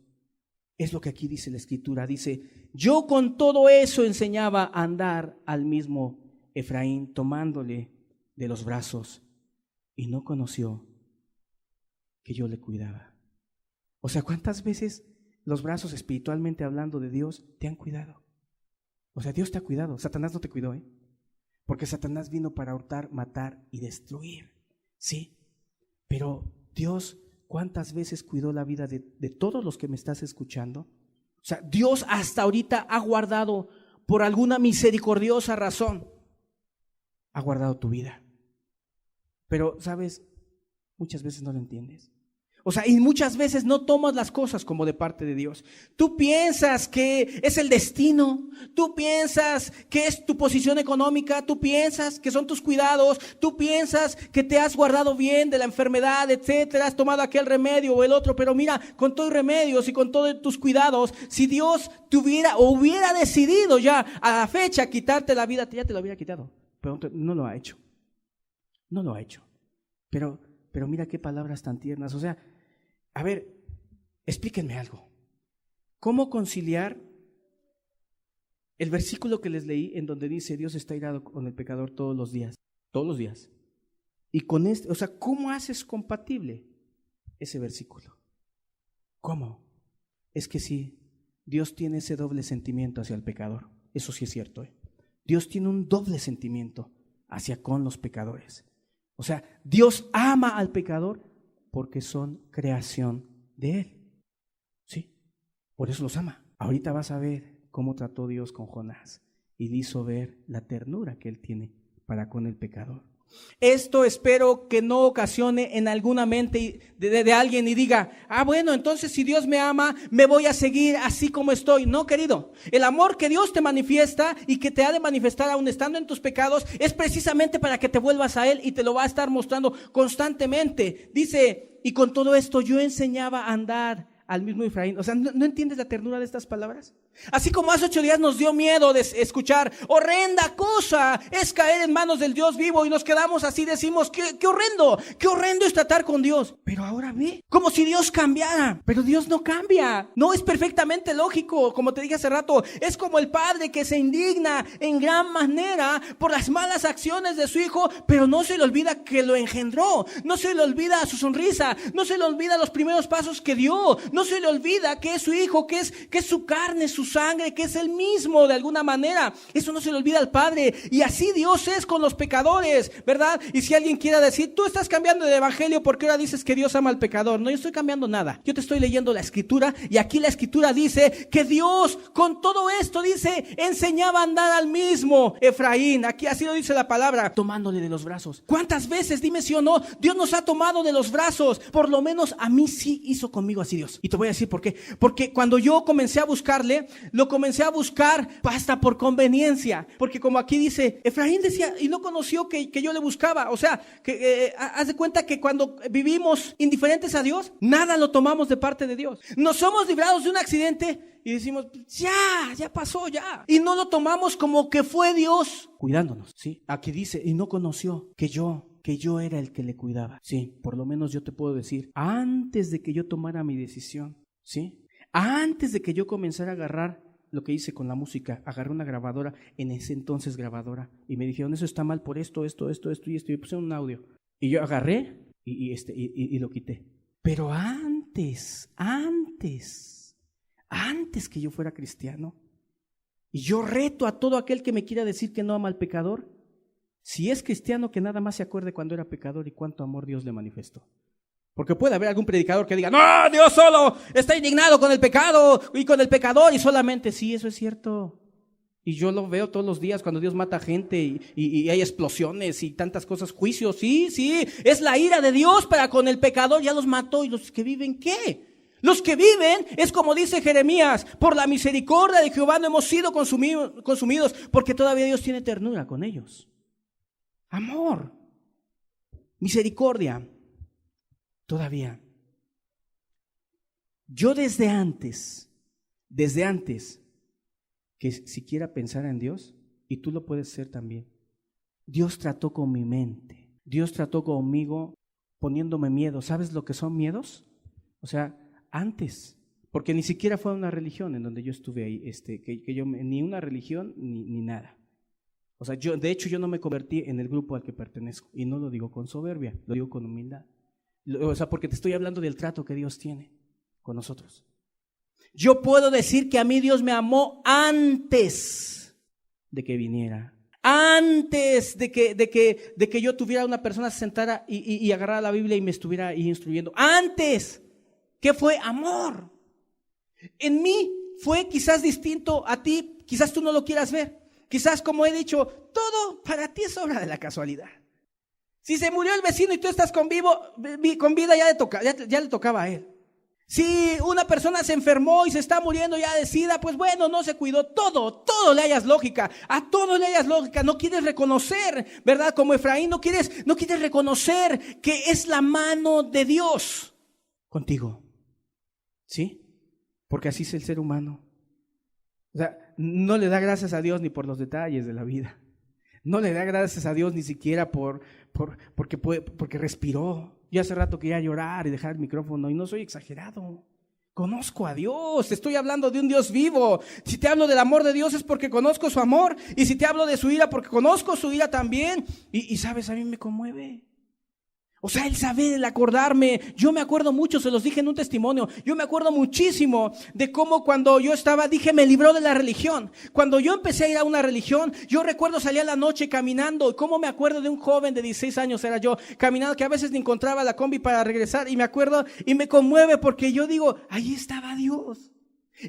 Es lo que aquí dice la escritura, dice, yo con todo eso enseñaba a andar al mismo Efraín, tomándole de los brazos, y no conoció que yo le cuidaba. O sea, ¿cuántas veces los brazos espiritualmente hablando de Dios te han cuidado? O sea, Dios te ha cuidado, Satanás no te cuidó, porque Satanás vino para hurtar, matar y destruir, ¿sí? Pero Dios, ¿cuántas veces cuidó la vida de todos los que me estás escuchando? O sea, Dios hasta ahorita ha guardado, por alguna misericordiosa razón, ha guardado tu vida. Pero, ¿sabes? Muchas veces no lo entiendes. O sea, y muchas veces no tomas las cosas como de parte de Dios. Tú piensas que es el destino, tú piensas que es tu posición económica, tú piensas que son tus cuidados, tú piensas que te has guardado bien de la enfermedad, etcétera, has tomado aquel remedio o el otro, pero mira, con todos los remedios y con todos tus cuidados, si Dios te hubiera decidido ya a la fecha quitarte la vida, ya te lo hubiera quitado, pero no lo ha hecho. No lo ha hecho. Pero mira qué palabras tan tiernas, o sea, a ver, explíquenme algo. ¿Cómo conciliar el versículo que les leí en donde dice Dios está irado con el pecador todos los días? Todos los días. Y con o sea, ¿cómo haces compatible ese versículo? ¿Cómo? Es que sí, Dios tiene ese doble sentimiento hacia el pecador. Eso sí es cierto, Dios tiene un doble sentimiento hacia con los pecadores. O sea, Dios ama al pecador porque son creación de Él. Sí, por eso los ama. Ahorita vas a ver cómo trató Dios con Jonás y le hizo ver la ternura que Él tiene para con el pecador. Esto espero que no ocasione en alguna mente de alguien y diga, bueno, entonces si Dios me ama, me voy a seguir así como estoy. No, querido, el amor que Dios te manifiesta y que te ha de manifestar aún estando en tus pecados es precisamente para que te vuelvas a Él y te lo va a estar mostrando constantemente. Dice, y con todo esto yo enseñaba a andar al mismo Efraín. O sea, ¿no entiendes la ternura de estas palabras? Así como hace 8 días nos dio miedo de escuchar, horrenda cosa es caer en manos del Dios vivo, y nos quedamos así, decimos, qué horrendo es tratar con Dios. Pero ahora ve, como si Dios cambiara, pero Dios no cambia, no, es perfectamente lógico, como te dije hace rato, es como el padre que se indigna en gran manera por las malas acciones de su hijo, pero no se le olvida que lo engendró, no se le olvida su sonrisa, no se le olvida los primeros pasos que dio, no se le olvida que es su hijo, que es su carne, su sangre, que es el mismo de alguna manera. Eso no se le olvida al Padre, y así Dios es con los pecadores, ¿verdad? Y si alguien quiera decir, tú estás cambiando de evangelio porque ahora dices que Dios ama al pecador, no, yo estoy cambiando nada, yo te estoy leyendo la escritura, y aquí la escritura dice que Dios con todo esto, dice, enseñaba a andar al mismo Efraín, aquí así lo dice la palabra, tomándole de los brazos. ¿Cuántas veces, dime sí o no, Dios nos ha tomado de los brazos? Por lo menos a mí sí hizo conmigo así Dios, y te voy a decir por qué. Porque cuando yo comencé a buscarle, lo comencé a buscar hasta por conveniencia, porque como aquí dice, Efraín decía, y no conoció que yo le buscaba. O sea, que haz de cuenta que cuando vivimos indiferentes a Dios, nada lo tomamos de parte de Dios. Nos somos librados de un accidente y decimos, ya pasó, ya. Y no lo tomamos como que fue Dios cuidándonos, ¿sí? Aquí dice, y no conoció que yo era el que le cuidaba. Sí, por lo menos yo te puedo decir, antes de que yo tomara mi decisión, ¿sí? Antes de que yo comenzara a agarrar lo que hice con la música, agarré una grabadora, en ese entonces grabadora, y me dijeron, eso está mal por esto, y puse un audio. Y yo agarré y lo quité. Pero antes que yo fuera cristiano, y yo reto a todo aquel que me quiera decir que no ama al pecador, si es cristiano, que nada más se acuerde cuando era pecador y cuánto amor Dios le manifestó. Porque puede haber algún predicador que diga, no, Dios solo está indignado con el pecado y con el pecador, y solamente, sí, eso es cierto. Y yo lo veo todos los días cuando Dios mata gente y hay explosiones y tantas cosas, juicios, sí, es la ira de Dios para con el pecador, ya los mató. ¿Y los que viven qué? Los que viven, es como dice Jeremías, por la misericordia de Jehová no hemos sido consumidos, porque todavía Dios tiene ternura con ellos. Amor, misericordia. Todavía. Yo desde antes que siquiera pensara en Dios, y tú lo puedes ser también, Dios trató con mi mente, Dios trató conmigo poniéndome miedo. ¿Sabes lo que son miedos? O sea, antes, porque ni siquiera fue una religión en donde yo estuve ahí, que yo ni una religión ni nada. O sea, de hecho yo no me convertí en el grupo al que pertenezco, y no lo digo con soberbia, lo digo con humildad. O sea, porque te estoy hablando del trato que Dios tiene con nosotros. Yo puedo decir que a mí Dios me amó antes de que viniera, antes de que yo tuviera una persona se sentara y agarrara la Biblia y me estuviera ahí instruyendo. Antes, ¿qué fue? Amor. En mí fue quizás distinto a ti, quizás tú no lo quieras ver. Quizás, como he dicho, todo para ti es obra de la casualidad. Si se murió el vecino y tú estás con vida, ya le tocaba a él. Si una persona se enfermó y se está muriendo ya de SIDA, pues bueno, no se cuidó. Todo le hayas lógica, a todo le hayas lógica. No quieres reconocer, ¿verdad? Como Efraín, no quieres reconocer que es la mano de Dios contigo, ¿sí? Porque así es el ser humano. O sea, no le da gracias a Dios ni por los detalles de la vida. No le da gracias a Dios ni siquiera porque respiró. Yo hace rato quería llorar y dejar el micrófono, y no soy exagerado. Conozco a Dios, te estoy hablando de un Dios vivo. Si te hablo del amor de Dios es porque conozco su amor, y si te hablo de su ira, porque conozco su ira también. Y sabes, a mí me conmueve. O sea, el saber, el acordarme. Yo me acuerdo mucho, se los dije en un testimonio, yo me acuerdo muchísimo de cómo cuando yo me libró de la religión. Cuando yo empecé a ir a una religión, yo recuerdo salir a la noche caminando, y cómo me acuerdo de un joven de 16 años era yo, caminando, que a veces ni encontraba la combi para regresar, y me acuerdo y me conmueve porque yo digo, ahí estaba Dios.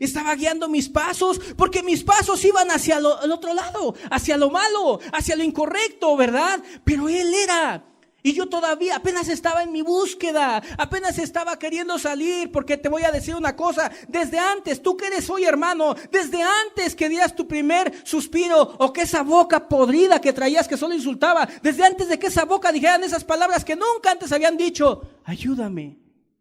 Estaba guiando mis pasos, porque mis pasos iban hacia el otro lado, hacia lo malo, hacia lo incorrecto, ¿verdad? Pero Él era. Y yo todavía apenas estaba en mi búsqueda, apenas estaba queriendo salir, porque te voy a decir una cosa, desde antes, tú que eres hoy hermano, desde antes que dieras tu primer suspiro, o que esa boca podrida que traías que solo insultaba, desde antes de que esa boca dijeran esas palabras que nunca antes habían dicho, ayúdame,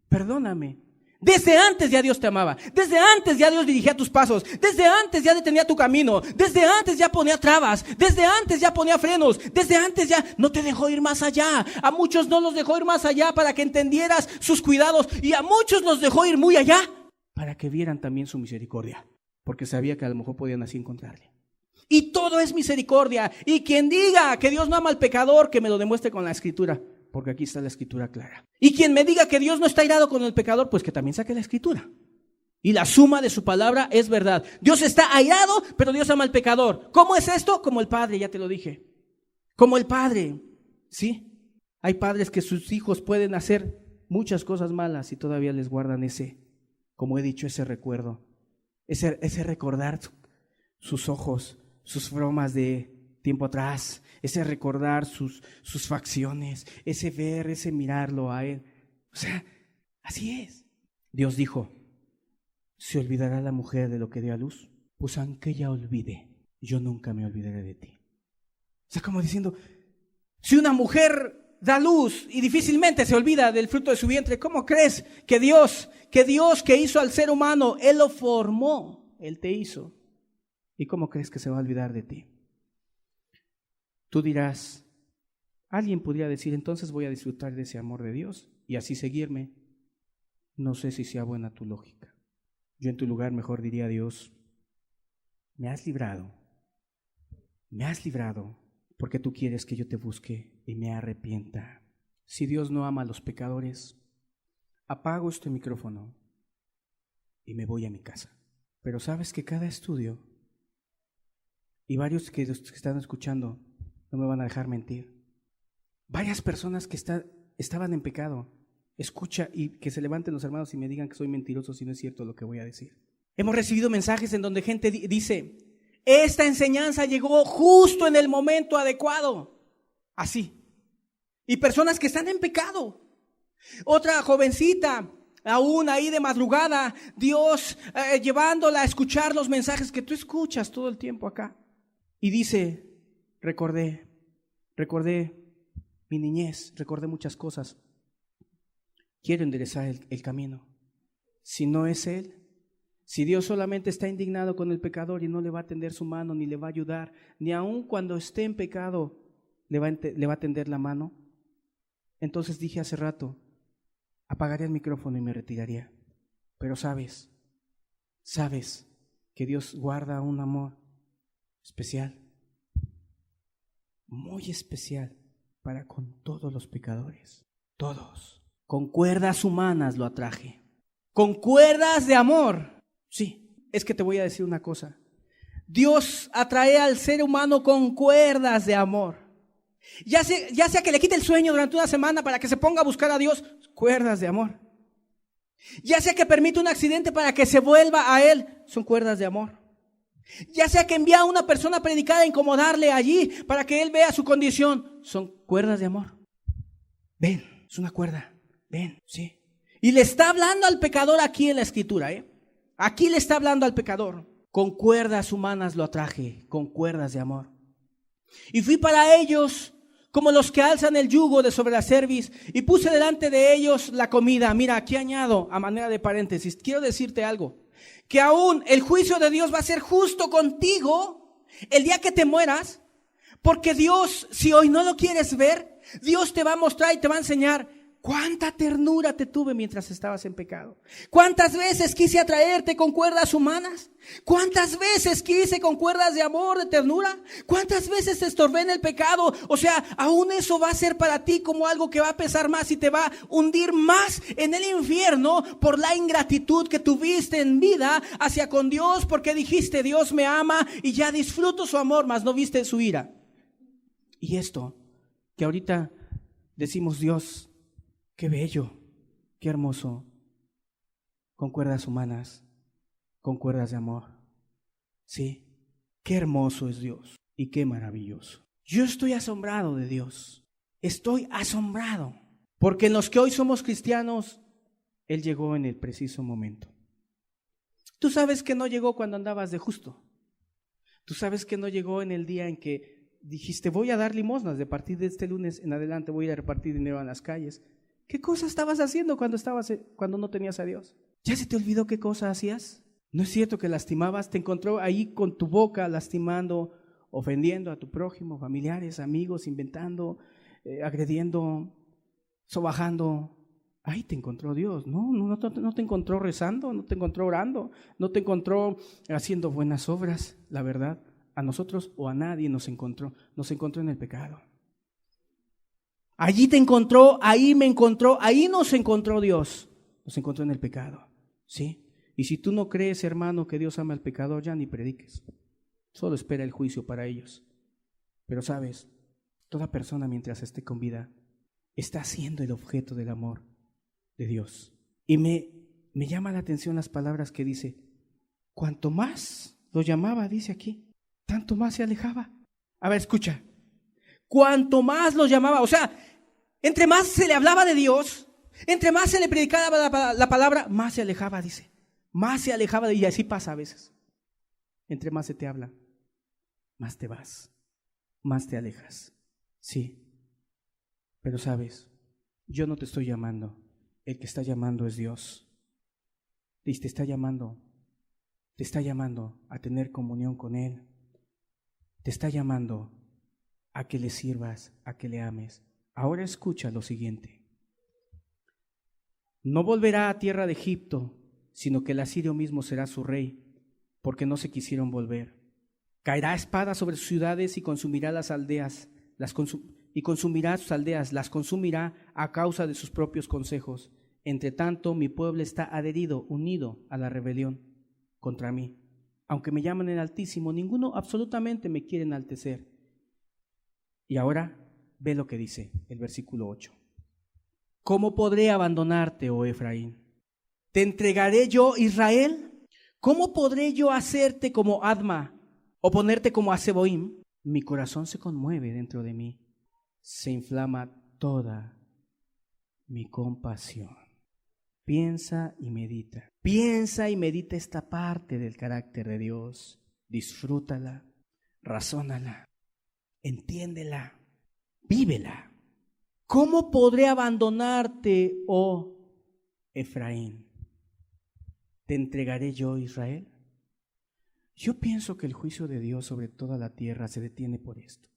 perdóname. Desde antes ya Dios te amaba. Desde antes ya Dios dirigía tus pasos. Desde antes ya detenía tu camino. Desde antes ya ponía trabas. Desde antes ya ponía frenos. Desde antes ya no te dejó ir más allá. A muchos no los dejó ir más allá para que entendieras sus cuidados. Y a muchos los dejó ir muy allá para que vieran también su misericordia. Porque sabía que a lo mejor podían así encontrarle. Y todo es misericordia. Y quien diga que Dios no ama al pecador, que me lo demuestre con la Escritura. Porque aquí está la Escritura clara. Y quien me diga que Dios no está irado con el pecador, pues que también saque la Escritura. Y la suma de su palabra es verdad. Dios está airado, pero Dios ama al pecador. ¿Cómo es esto? Como el Padre, ya te lo dije. Como el Padre, ¿sí? Hay padres que sus hijos pueden hacer muchas cosas malas y todavía les guardan ese, como he dicho, ese recuerdo. Ese recordar sus ojos, sus bromas de tiempo atrás, ese recordar sus facciones, ese ver, ese mirarlo a Él. O sea, así es. Dios dijo, ¿se olvidará la mujer de lo que dio a luz? Pues aunque ella olvide, yo nunca me olvidaré de ti. O sea, como diciendo, si una mujer da luz y difícilmente se olvida del fruto de su vientre, ¿cómo crees que Dios que hizo al ser humano, Él lo formó, Él te hizo? ¿Y cómo crees que se va a olvidar de ti? Tú dirás, alguien podría decir, entonces voy a disfrutar de ese amor de Dios y así seguirme. No sé si sea buena tu lógica. Yo en tu lugar mejor diría a Dios, me has librado porque tú quieres que yo te busque y me arrepienta. Si Dios no ama a los pecadores, apago este micrófono y me voy a mi casa. Pero sabes que cada estudio, y varios que están escuchando, no me van a dejar mentir. Varias personas que estaban en pecado, escucha y que se levanten los hermanos y me digan que soy mentiroso si no es cierto lo que voy a decir. Hemos recibido mensajes en donde gente dice, esta enseñanza llegó justo en el momento adecuado. Así. Y personas que están en pecado. Otra jovencita, aún ahí de madrugada, Dios llevándola a escuchar los mensajes que tú escuchas todo el tiempo acá. Y dice, recordé mi niñez, recordé muchas cosas. Quiero enderezar el camino. Si no es Él, si Dios solamente está indignado con el pecador y no le va a tender su mano, ni le va a ayudar, ni aun cuando esté en pecado le va a tender la mano, entonces dije hace rato, apagaría el micrófono y me retiraría. Pero sabes que Dios guarda un amor especial, muy especial para con todos los pecadores, todos. Con cuerdas humanas lo atraje, con cuerdas de amor. Sí, es que te voy a decir una cosa. Dios atrae al ser humano con cuerdas de amor. Ya sea que le quite el sueño durante una semana para que se ponga a buscar a Dios, cuerdas de amor. Ya sea que permite un accidente para que se vuelva a Él, son cuerdas de amor. Ya sea que envía a una persona a predicar a incomodarle allí para que Él vea su condición, son cuerdas de amor. Ven, es una cuerda, ven, sí. Y le está hablando al pecador aquí en la Escritura, Aquí le está hablando al pecador. Con cuerdas humanas lo atraje, con cuerdas de amor. Y fui para ellos como los que alzan el yugo de sobre la cerviz y puse delante de ellos la comida. Mira, aquí añado a manera de paréntesis, quiero decirte algo, que aún el juicio de Dios va a ser justo contigo el día que te mueras, porque Dios, si hoy no lo quieres ver, Dios te va a mostrar y te va a enseñar cuánta ternura te tuve mientras estabas en pecado. ¿Cuántas veces quise atraerte con cuerdas humanas? ¿Cuántas veces quise con cuerdas de amor, de ternura? ¿Cuántas veces te estorbé en el pecado? O sea, aún eso va a ser para ti como algo que va a pesar más y te va a hundir más en el infierno por la ingratitud que tuviste en vida hacia con Dios, porque dijiste, Dios me ama y ya disfruto su amor, mas no viste su ira. Y esto, que ahorita decimos, Dios, qué bello, qué hermoso, con cuerdas humanas, con cuerdas de amor. Sí, qué hermoso es Dios y qué maravilloso. Yo estoy asombrado de Dios, estoy asombrado, porque en los que hoy somos cristianos, Él llegó en el preciso momento. Tú sabes que no llegó cuando andabas de justo. Tú sabes que no llegó en el día en que dijiste, voy a dar limosnas, de partir de este lunes en adelante voy a ir a repartir dinero en las calles. ¿Qué cosa estabas haciendo cuando no tenías a Dios? ¿Ya se te olvidó qué cosa hacías? ¿No es cierto que lastimabas? Te encontró ahí con tu boca lastimando, ofendiendo a tu prójimo, familiares, amigos, inventando, agrediendo, sobajando. Ahí te encontró Dios. No te encontró rezando, no te encontró orando, no te encontró haciendo buenas obras. La verdad, a nosotros o a nadie nos encontró en el pecado. Allí te encontró, ahí me encontró, ahí nos encontró Dios. Nos encontró en el pecado, ¿sí? Y si tú no crees, hermano, que Dios ama al pecador, ya ni prediques. Solo espera el juicio para ellos. Pero sabes, toda persona mientras esté con vida está siendo el objeto del amor de Dios. Y me llama la atención las palabras que dice, cuanto más lo llamaba, dice aquí, tanto más se alejaba. A ver, escucha. Cuanto más lo llamaba, o sea, entre más se le hablaba de Dios, entre más se le predicaba la palabra, más se alejaba, dice. Más se alejaba, y así pasa a veces. Entre más se te habla, más te vas, más te alejas. Sí, pero sabes, yo no te estoy llamando, el que está llamando es Dios. Y te está llamando a tener comunión con Él. Te está llamando a que le sirvas, a que le ames. Ahora escucha lo siguiente. No volverá a tierra de Egipto, sino que el asirio mismo será su rey, porque no se quisieron volver. Caerá espada sobre sus ciudades y consumirá las aldeas, las consumirá a causa de sus propios consejos. Entre tanto, mi pueblo está adherido, unido a la rebelión contra mí. Aunque me llaman el Altísimo, ninguno absolutamente me quiere enaltecer. Y ahora ve lo que dice el versículo 8. ¿Cómo podré abandonarte, oh Efraín? ¿Te entregaré yo, Israel? ¿Cómo podré yo hacerte como Adma o ponerte como a Zeboim? Mi corazón se conmueve dentro de mí, se inflama toda mi compasión. Piensa y medita esta parte del carácter de Dios. Disfrútala, razónala, entiéndela, vívela. ¿Cómo podré abandonarte, oh Efraín? ¿Te entregaré yo, Israel? Yo pienso que el juicio de Dios sobre toda la tierra se detiene por esto.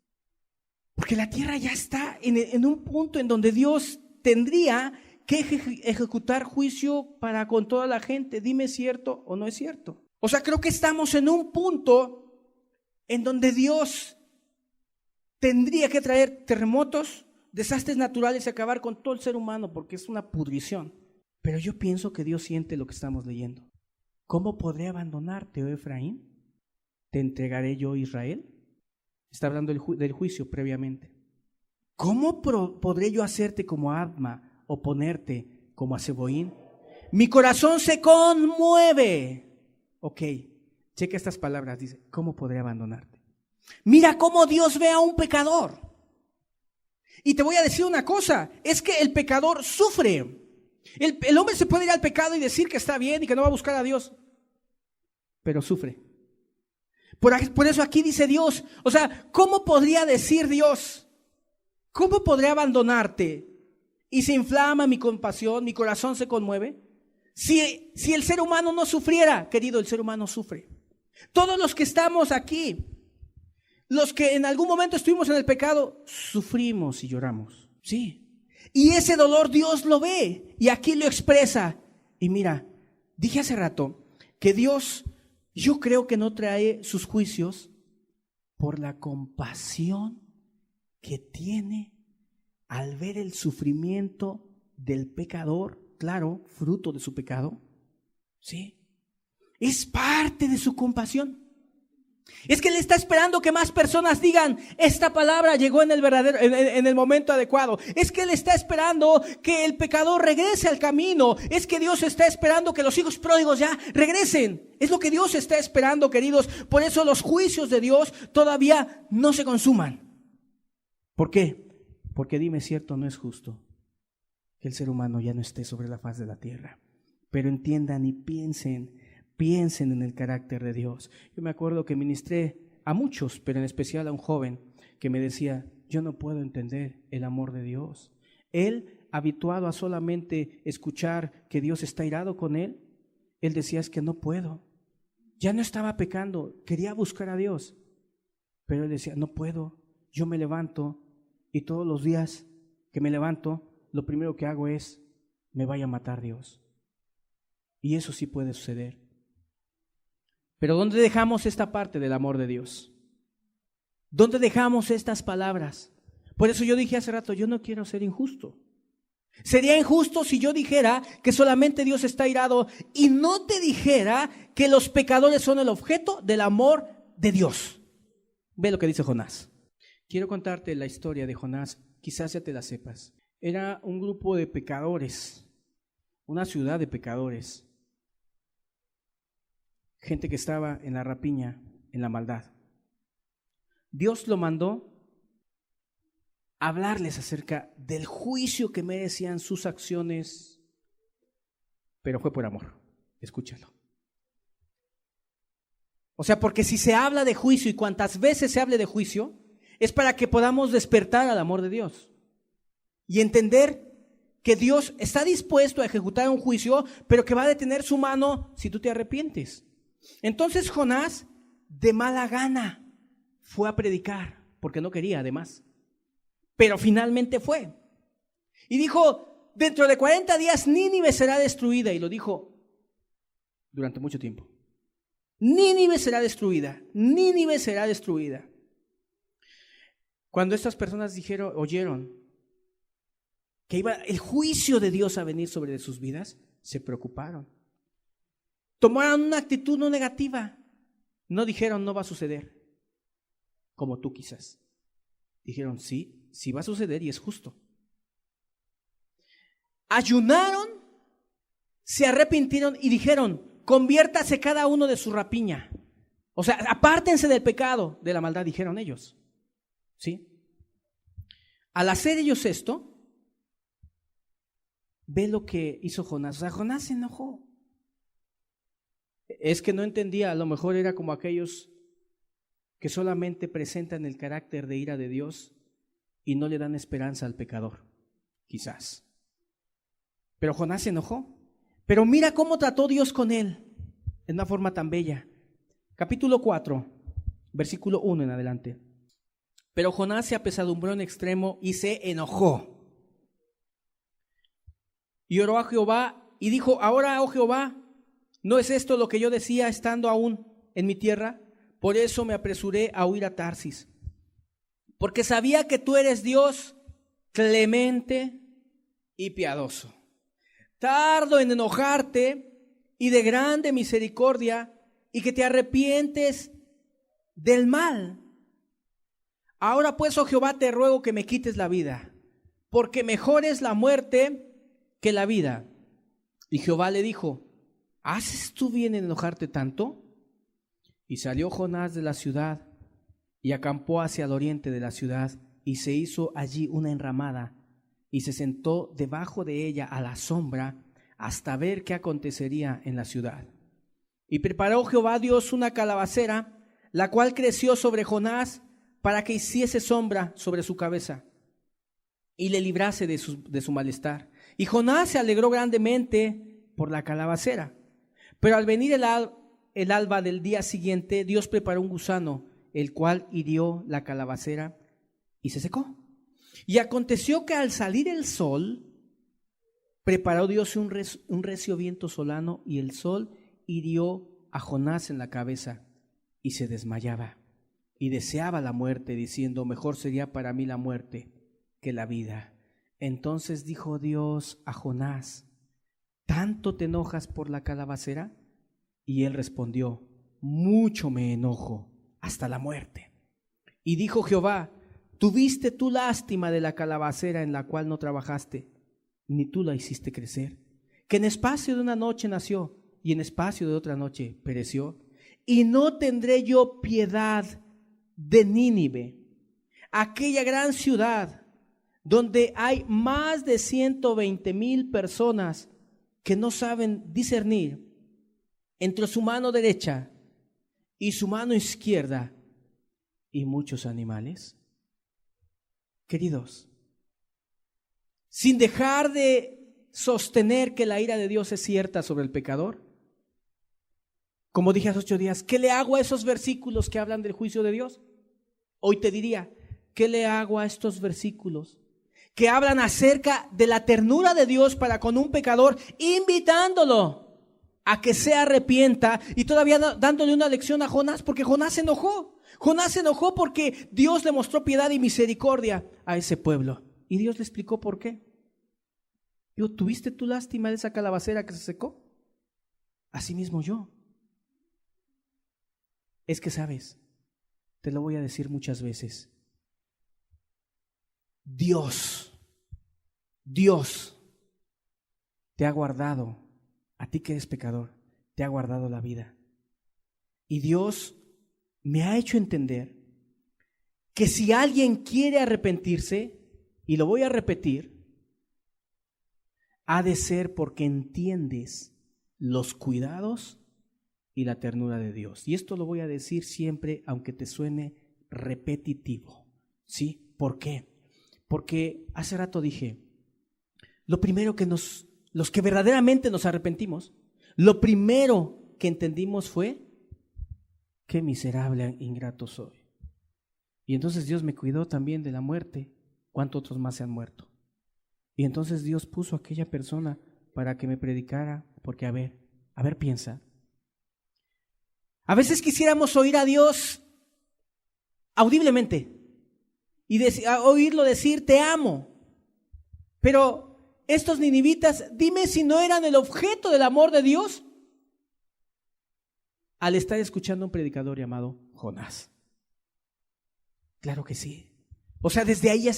Porque la tierra ya está en un punto en donde Dios tendría que ejecutar juicio para con toda la gente. Dime cierto o no es cierto. O sea, creo que estamos en un punto en donde Dios tendría que traer terremotos, desastres naturales y acabar con todo el ser humano, porque es una pudrición. Pero yo pienso que Dios siente lo que estamos leyendo. ¿Cómo podré abandonarte, oh Efraín? ¿Te entregaré yo, Israel? Está hablando del juicio previamente. ¿Cómo podré yo hacerte como Adma o ponerte como a Zeboim? Mi corazón se conmueve. Ok, checa estas palabras, dice, ¿cómo podré abandonarte? Mira cómo Dios ve a un pecador. Y te voy a decir una cosa, es que el pecador sufre. El hombre se puede ir al pecado y decir que está bien y que no va a buscar a Dios, pero sufre. Por eso aquí dice Dios, o sea, ¿cómo podría decir Dios? ¿Cómo podré abandonarte? Y se inflama mi compasión, mi corazón se conmueve. Si el ser humano no sufriera, querido, el ser humano sufre. Todos los que estamos aquí, los que en algún momento estuvimos en el pecado, sufrimos y lloramos. Sí. Y ese dolor Dios lo ve y aquí lo expresa. Y mira, dije hace rato que Dios, yo creo que no trae sus juicios por la compasión que tiene al ver el sufrimiento del pecador, claro, fruto de su pecado. Sí, es parte de su compasión. Es que Él está esperando que más personas digan, esta palabra llegó en el momento adecuado. Es que Él está esperando que el pecador regrese al camino. Es que Dios está esperando que los hijos pródigos ya regresen. Es lo que Dios está esperando, queridos. Por eso los juicios de Dios todavía no se consuman. ¿Por qué? Porque dime cierto, no es justo que el ser humano ya no esté sobre la faz de la tierra. Pero entiendan y piensen en el carácter de Dios. Yo me acuerdo que ministré a muchos, pero en especial a un joven que me decía, yo no puedo entender el amor de Dios. Él, habituado a solamente escuchar que Dios está irado con él, él decía, es que no puedo. Ya no estaba pecando, quería buscar a Dios. Pero él decía, no puedo, yo me levanto y todos los días que me levanto, lo primero que hago es, me vaya a matar Dios. Y eso sí puede suceder. Pero ¿dónde dejamos esta parte del amor de Dios? ¿Dónde dejamos estas palabras? Por eso yo dije hace rato, yo no quiero ser injusto. Sería injusto si yo dijera que solamente Dios está airado y no te dijera que los pecadores son el objeto del amor de Dios. Ve lo que dice Jonás. Quiero contarte la historia de Jonás, quizás ya te la sepas. Era un grupo de pecadores, una ciudad de pecadores, gente que estaba en la rapiña, en la maldad. Dios lo mandó a hablarles acerca del juicio que merecían sus acciones, pero fue por amor. Escúchalo. O sea, porque si se habla de juicio y cuantas veces se hable de juicio, es para que podamos despertar al amor de Dios y entender que Dios está dispuesto a ejecutar un juicio, pero que va a detener su mano si tú te arrepientes. Entonces Jonás, de mala gana, fue a predicar, porque no quería además, pero finalmente fue. Y dijo, dentro de 40 días Nínive será destruida, y lo dijo durante mucho tiempo. Nínive será destruida, Nínive será destruida. Cuando estas personas oyeron que iba el juicio de Dios a venir sobre sus vidas, se preocuparon. Tomaron una actitud no negativa. No dijeron, no va a suceder, como tú quizás. Dijeron, sí, sí va a suceder y es justo. Ayunaron, se arrepintieron y dijeron, conviértase cada uno de su rapiña. O sea, apártense del pecado, de la maldad, dijeron ellos. ¿Sí? Al hacer ellos esto, ve lo que hizo Jonás. O sea, Jonás se enojó. Es que no entendía, a lo mejor era como aquellos que solamente presentan el carácter de ira de Dios y no le dan esperanza al pecador, quizás. Pero Jonás se enojó. Pero mira cómo trató Dios con él, de una forma tan bella. Capítulo 4, versículo 1 en adelante. Pero Jonás se apesadumbró en extremo y se enojó. Y oró a Jehová y dijo, ahora, oh Jehová, ¿no es esto lo que yo decía estando aún en mi tierra? Por eso me apresuré a huir a Tarsis, porque sabía que tú eres Dios clemente y piadoso, tardo en enojarte y de grande misericordia, y que te arrepientes del mal. Ahora pues, oh Jehová, te ruego que me quites la vida, porque mejor es la muerte que la vida. Y Jehová le dijo, ¿haces tú bien en enojarte tanto? Y salió Jonás de la ciudad y acampó hacia el oriente de la ciudad, y se hizo allí una enramada y se sentó debajo de ella a la sombra hasta ver qué acontecería en la ciudad. Y preparó Jehová Dios una calabacera, la cual creció sobre Jonás para que hiciese sombra sobre su cabeza y le librase de su malestar. Y Jonás se alegró grandemente por la calabacera. Pero al venir el alba del día siguiente, Dios preparó un gusano, el cual hirió la calabacera y se secó. Y aconteció que al salir el sol, preparó Dios un recio viento solano, y el sol hirió a Jonás en la cabeza y se desmayaba. Y deseaba la muerte, diciendo, mejor sería para mí la muerte que la vida. Entonces dijo Dios a Jonás, ¿tanto te enojas por la calabacera? Y él respondió, mucho me enojo, hasta la muerte. Y dijo Jehová, ¿tuviste tú lástima de la calabacera en la cual no trabajaste, ni tú la hiciste crecer? Que en espacio de una noche nació, y en espacio de otra noche pereció. Y no tendré yo piedad de Nínive, aquella gran ciudad, donde hay más de 120,000 personas que no saben discernir entre su mano derecha y su mano izquierda, y muchos animales. Queridos, sin dejar de sostener que la ira de Dios es cierta sobre el pecador, Como dije hace 8 días, ¿qué le hago a esos versículos que hablan del juicio de Dios? Hoy te diría, ¿qué le hago a estos versículos que hablan acerca de la ternura de Dios para con un pecador, invitándolo a que se arrepienta y todavía dándole una lección a Jonás? Porque Jonás se enojó. Jonás se enojó porque Dios le mostró piedad y misericordia a ese pueblo. Y Dios le explicó por qué. Digo, ¿tuviste tu lástima de esa calabacera que se secó? Así mismo yo. Es que sabes, te lo voy a decir muchas veces. Dios te ha guardado, a ti que eres pecador, te ha guardado la vida. Y Dios me ha hecho entender que si alguien quiere arrepentirse, y lo voy a repetir, ha de ser porque entiendes los cuidados y la ternura de Dios. Y esto lo voy a decir siempre, aunque te suene repetitivo. ¿Sí? ¿Por qué? Porque hace rato dije, lo primero que los que verdaderamente nos arrepentimos, lo primero que entendimos fue, qué miserable, ingrato soy. Y entonces Dios me cuidó también de la muerte. ¿Cuántos otros más se han muerto? Y entonces Dios puso a aquella persona para que me predicara, porque a ver, piensa. A veces quisiéramos oír a Dios audiblemente y oírlo decir, te amo. Pero estos ninivitas, dime si no eran el objeto del amor de Dios al estar escuchando a un predicador llamado Jonás. Claro que sí. O sea, desde ahí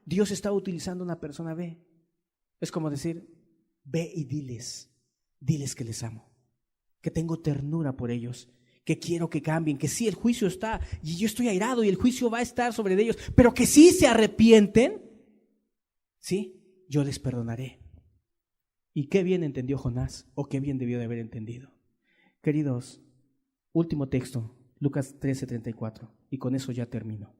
Dios estaba utilizando a una persona, ve. Es como decir, ve y diles que les amo, que tengo ternura por ellos, que quiero que cambien, que sí, el juicio está, y yo estoy airado y el juicio va a estar sobre ellos, pero que sí se arrepienten, sí, yo les perdonaré. Y qué bien entendió Jonás, o qué bien debió de haber entendido. Queridos, último texto, Lucas 13:34, y con eso ya termino.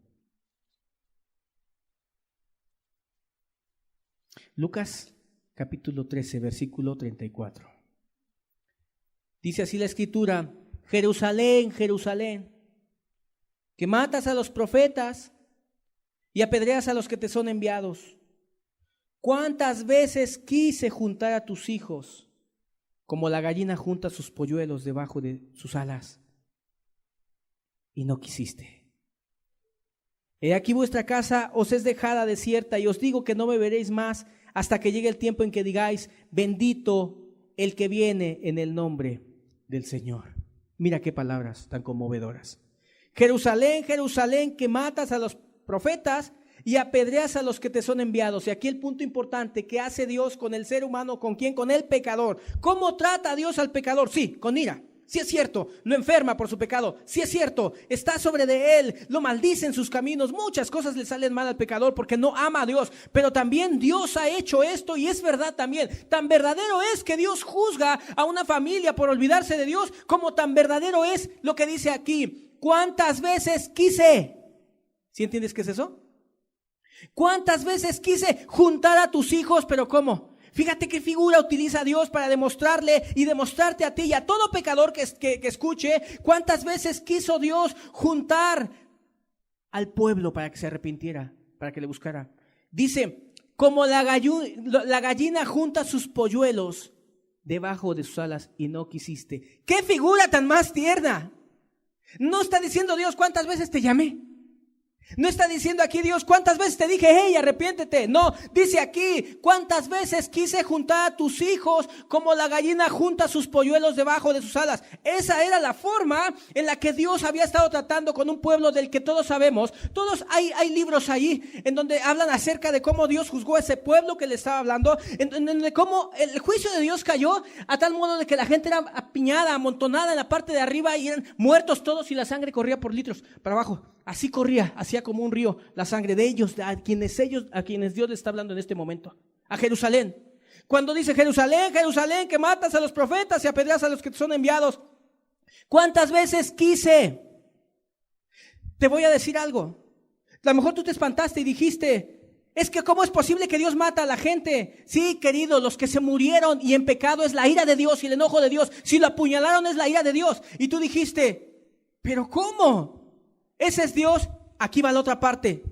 Lucas capítulo 13, versículo 34. Dice así la escritura: Jerusalén, Jerusalén, que matas a los profetas y apedreas a los que te son enviados. ¿Cuántas veces quise juntar a tus hijos, como la gallina junta sus polluelos debajo de sus alas, y no quisiste? He aquí vuestra casa os es dejada desierta, y os digo que no me veréis más hasta que llegue el tiempo en que digáis, bendito el que viene en el nombre del Señor. Mira qué palabras tan conmovedoras. Jerusalén, Jerusalén, que matas a los profetas y apedreas a los que te son enviados. Y aquí el punto importante, ¿qué hace Dios con el ser humano? ¿Con quién? Con el pecador. ¿Cómo trata Dios al pecador? Sí, con ira. Sí es cierto, lo enferma por su pecado. Sí es cierto, está sobre de él, lo maldice en sus caminos. Muchas cosas le salen mal al pecador porque no ama a Dios. Pero también Dios ha hecho esto, y es verdad también. Tan verdadero es que Dios juzga a una familia por olvidarse de Dios, como tan verdadero es lo que dice aquí. ¿Cuántas veces quise? ¿Sí entiendes qué es eso? ¿Cuántas veces quise juntar a tus hijos? ¿Pero cómo? Fíjate qué figura utiliza Dios para demostrarle y demostrarte a ti y a todo pecador que escuche. ¿Cuántas veces quiso Dios juntar al pueblo para que se arrepintiera, para que le buscara? Dice, como la gallina junta sus polluelos debajo de sus alas, y no quisiste. ¡Qué figura tan más tierna! No está diciendo Dios, ¿cuántas veces te llamé? No está diciendo aquí Dios, ¿cuántas veces te dije, hey, arrepiéntete? No, dice aquí, ¿cuántas veces quise juntar a tus hijos como la gallina junta sus polluelos debajo de sus alas? Esa era la forma en la que Dios había estado tratando con un pueblo del que todos sabemos. Todos hay libros ahí en donde hablan acerca de cómo Dios juzgó a ese pueblo que le estaba hablando, en cómo el juicio de Dios cayó a tal modo de que la gente era apiñada, amontonada en la parte de arriba, y eran muertos todos, y la sangre corría por litros para abajo. Así corría, hacía como un río la sangre de ellos, a quienes Dios le está hablando en este momento. A Jerusalén. Cuando dice Jerusalén, Jerusalén, que matas a los profetas y apedreas a los que te son enviados. ¿Cuántas veces quise? Te voy a decir algo. A lo mejor tú te espantaste y dijiste, Es que ¿cómo es posible que Dios mata a la gente? Sí, querido, los que se murieron y en pecado es la ira de Dios y el enojo de Dios. Si lo apuñalaron es la ira de Dios. Y tú dijiste, ¿pero cómo? ¿Ese es Dios? Aquí va la otra parte.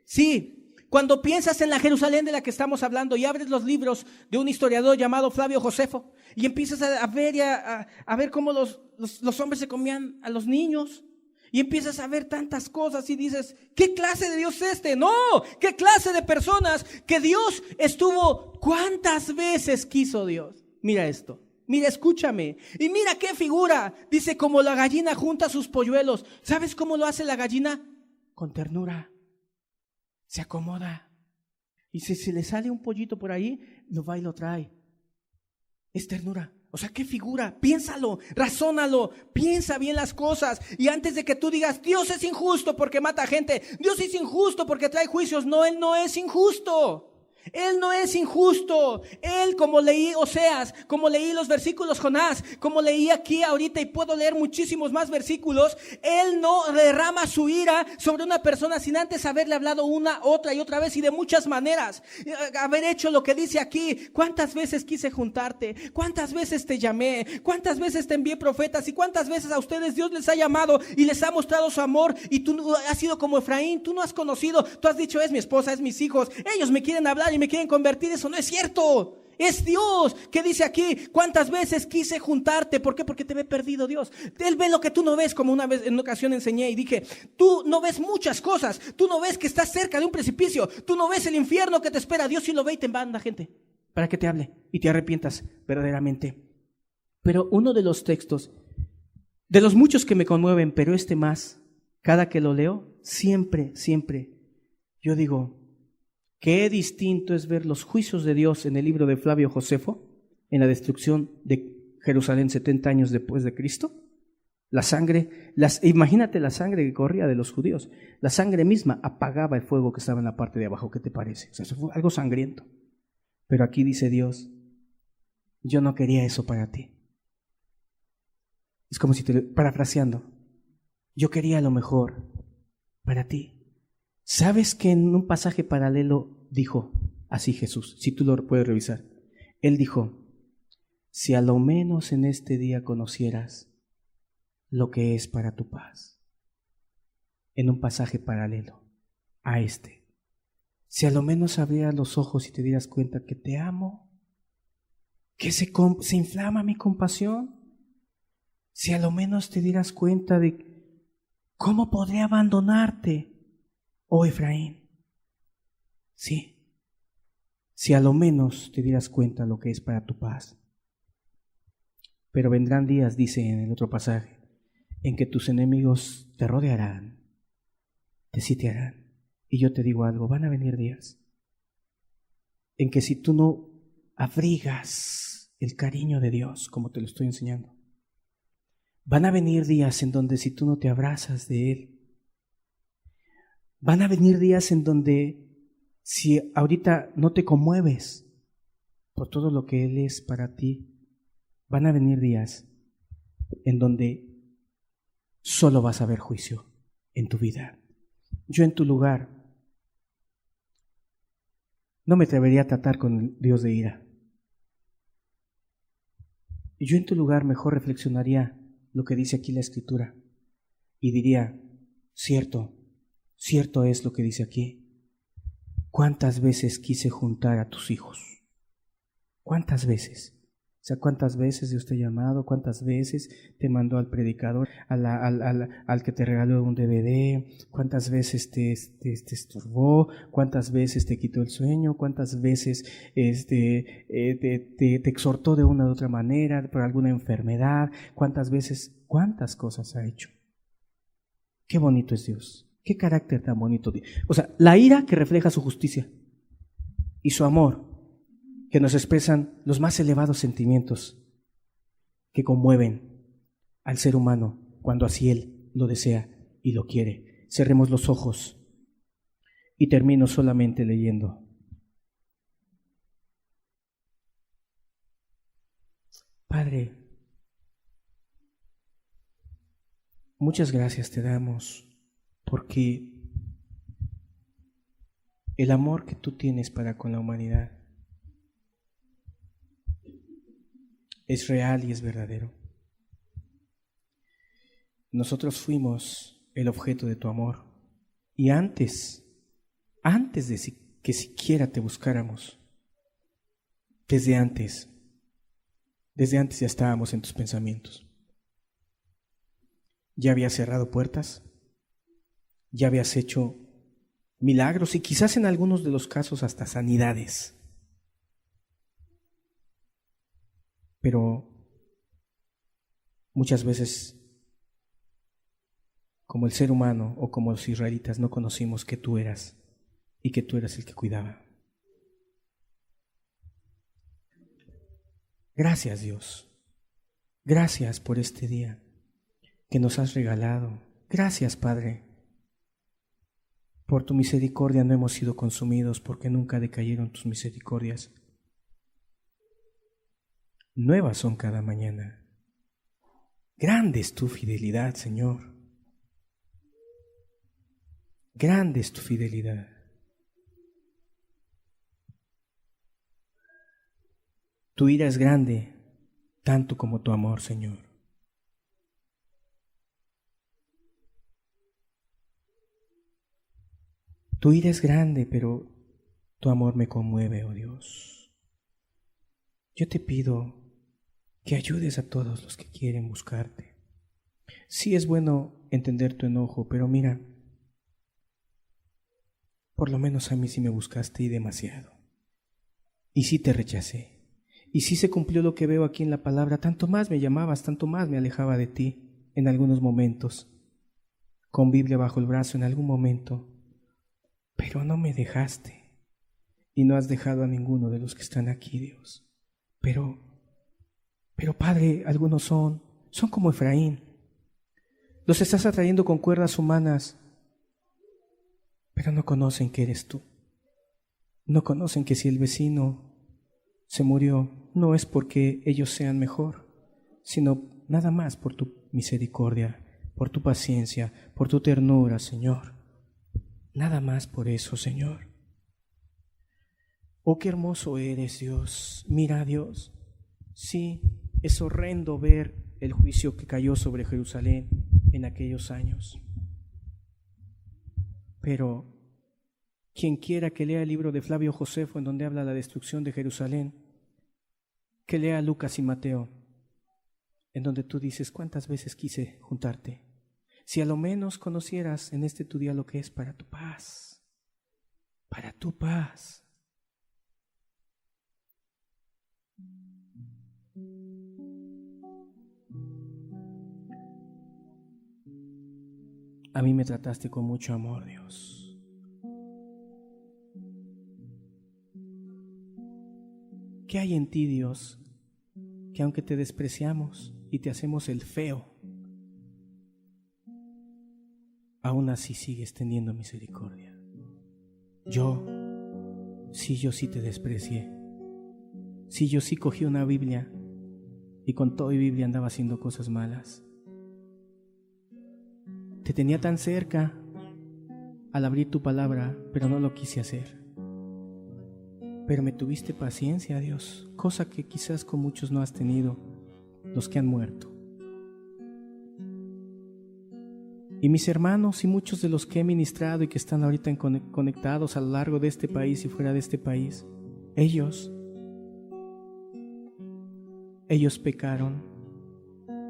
Sí, cuando piensas en la Jerusalén de la que estamos hablando y abres los libros de un historiador llamado Flavio Josefo y empiezas a ver, a ver cómo los hombres se comían a los niños. Y empiezas a ver tantas cosas y dices, ¿qué clase de Dios es este? No, ¿qué clase de personas que Dios estuvo? ¿Cuántas veces quiso Dios? Mira esto, mira, escúchame. Y mira qué figura. Dice, como la gallina junta sus polluelos. ¿Sabes cómo lo hace la gallina? Con ternura. Se acomoda. Y si le sale un pollito por ahí, lo va y lo trae. Es ternura. O sea, qué figura, piénsalo, razónalo, piensa bien las cosas. Y antes de que tú digas, Dios es injusto porque mata gente, Dios es injusto porque trae juicios. No, Él no es injusto. Él no es injusto. Él, como leí Oseas, como leí los versículos Jonás, como leí aquí ahorita y puedo leer muchísimos más versículos, Él no derrama su ira sobre una persona sin antes haberle hablado una, otra y otra vez y de muchas maneras. Haber hecho lo que dice aquí. ¿Cuántas veces quise juntarte? ¿Cuántas veces te llamé? ¿Cuántas veces te envié profetas? ¿Y cuántas veces a ustedes Dios les ha llamado y les ha mostrado su amor? Y tú has sido como Efraín, tú no has conocido, tú has dicho, es mi esposa, es mis hijos, ellos me quieren hablar y me quieren convertir. Eso no es cierto. Es Dios que dice aquí, ¿cuántas veces quise juntarte? ¿Por qué? Porque te ve perdido Dios. Él ve lo que tú no ves, como una vez en una ocasión enseñé y dije, tú no ves muchas cosas, tú no ves que estás cerca de un precipicio, tú no ves el infierno que te espera. Dios sí lo ve y te manda gente para que te hable y te arrepientas verdaderamente. Pero uno de los textos, de los muchos que me conmueven, pero este más, cada que lo leo, siempre, yo digo, qué distinto es ver los juicios de Dios en el libro de Flavio Josefo, en la destrucción de Jerusalén 70 años después de Cristo. La sangre, imagínate la sangre que corría de los judíos. La sangre misma apagaba el fuego que estaba en la parte de abajo. ¿Qué te parece? O sea, eso fue algo sangriento. Pero aquí dice Dios, yo no quería eso para ti. Es como si parafraseando, yo quería lo mejor para ti. ¿Sabes que en un pasaje paralelo dijo así Jesús? Si tú lo puedes revisar. Él dijo, si a lo menos en este día conocieras lo que es para tu paz. En un pasaje paralelo a este. Si a lo menos abrieras los ojos y te dieras cuenta que te amo, que se inflama mi compasión. Si a lo menos te dieras cuenta de cómo podría abandonarte, oh Efraín. Sí, si a lo menos te dieras cuenta lo que es para tu paz. Pero vendrán días, dice en el otro pasaje, en que tus enemigos te rodearán, te sitiarán. Y yo te digo algo, van a venir días en que si tú no abrigas el cariño de Dios, como te lo estoy enseñando, van a venir días en donde si tú no te abrazas de Él, van a venir días en donde si ahorita no te conmueves por todo lo que Él es para ti, van a venir días en donde solo vas a ver juicio en tu vida. Yo en tu lugar no me atrevería a tratar con el Dios de ira. Y yo en tu lugar mejor reflexionaría lo que dice aquí la Escritura y diría, cierto es lo que dice aquí. ¿Cuántas veces quise juntar a tus hijos? ¿Cuántas veces? O sea, ¿cuántas veces Dios te ha llamado? ¿Cuántas veces te mandó al predicador, al que te regaló un DVD? ¿Cuántas veces te estorbó? ¿Cuántas veces te quitó el sueño? ¿Cuántas veces te exhortó de una u otra manera por alguna enfermedad? ¿Cuántas veces? ¿Cuántas cosas ha hecho? Qué bonito es Dios. Qué carácter tan bonito. O sea, la ira que refleja su justicia y su amor que nos expresan los más elevados sentimientos que conmueven al ser humano cuando así Él lo desea y lo quiere. Cerremos los ojos y termino solamente leyendo. Padre, muchas gracias te damos porque el amor que tú tienes para con la humanidad es real y es verdadero. Nosotros fuimos el objeto de tu amor y antes de que siquiera te buscáramos, desde antes ya estábamos en tus pensamientos. Ya habías cerrado puertas, ya habías hecho milagros y quizás en algunos de los casos hasta sanidades. Pero muchas veces, como el ser humano o como los israelitas, no conocimos que tú eras y que tú eras el que cuidaba. Gracias, Dios. Gracias por este día que nos has regalado. Gracias, Padre. Por tu misericordia no hemos sido consumidos, porque nunca decayeron tus misericordias. Nuevas son cada mañana. Grande es tu fidelidad, Señor. Grande es tu fidelidad. Tu ira es grande, tanto como tu amor, Señor. Tu ira es grande, pero tu amor me conmueve, oh Dios. Yo te pido que ayudes a todos los que quieren buscarte. Sí es bueno entender tu enojo, pero mira, por lo menos a mí sí me buscaste y demasiado. Y sí te rechacé. Y sí se cumplió lo que veo aquí en la palabra. Tanto más me llamabas, tanto más me alejaba de ti en algunos momentos. Con Biblia bajo el brazo en algún momento. Pero no me dejaste. Y no has dejado a ninguno de los que están aquí, Dios. Pero Padre, algunos son como Efraín. Los estás atrayendo con cuerdas humanas, pero no conocen que eres tú. No conocen que si el vecino se murió, no es porque ellos sean mejor, sino nada más por tu misericordia, por tu paciencia, por tu ternura, Señor. Nada más por eso, Señor. Oh, qué hermoso eres, Dios. Mira, Dios, sí, es horrendo ver el juicio que cayó sobre Jerusalén en aquellos años. Pero quien quiera que lea el libro de Flavio Josefo, en donde habla de la destrucción de Jerusalén, que lea Lucas y Mateo, en donde tú dices, ¿cuántas veces quise juntarte? Si a lo menos conocieras en este tu día lo que es para tu paz, para tu paz. A mí me trataste con mucho amor, Dios. ¿Qué hay en ti, Dios, que aunque te despreciamos y te hacemos el feo, aún así sigues teniendo misericordia? Yo sí te desprecié. Sí, yo sí cogí una Biblia y con todo y Biblia andaba haciendo cosas malas. Te tenía tan cerca al abrir tu palabra, pero no lo quise hacer. Pero me tuviste paciencia, Dios, cosa que quizás con muchos no has tenido, los que han muerto. Y mis hermanos y muchos de los que he ministrado y que están ahorita conectados a lo largo de este país y fuera de este país, ellos pecaron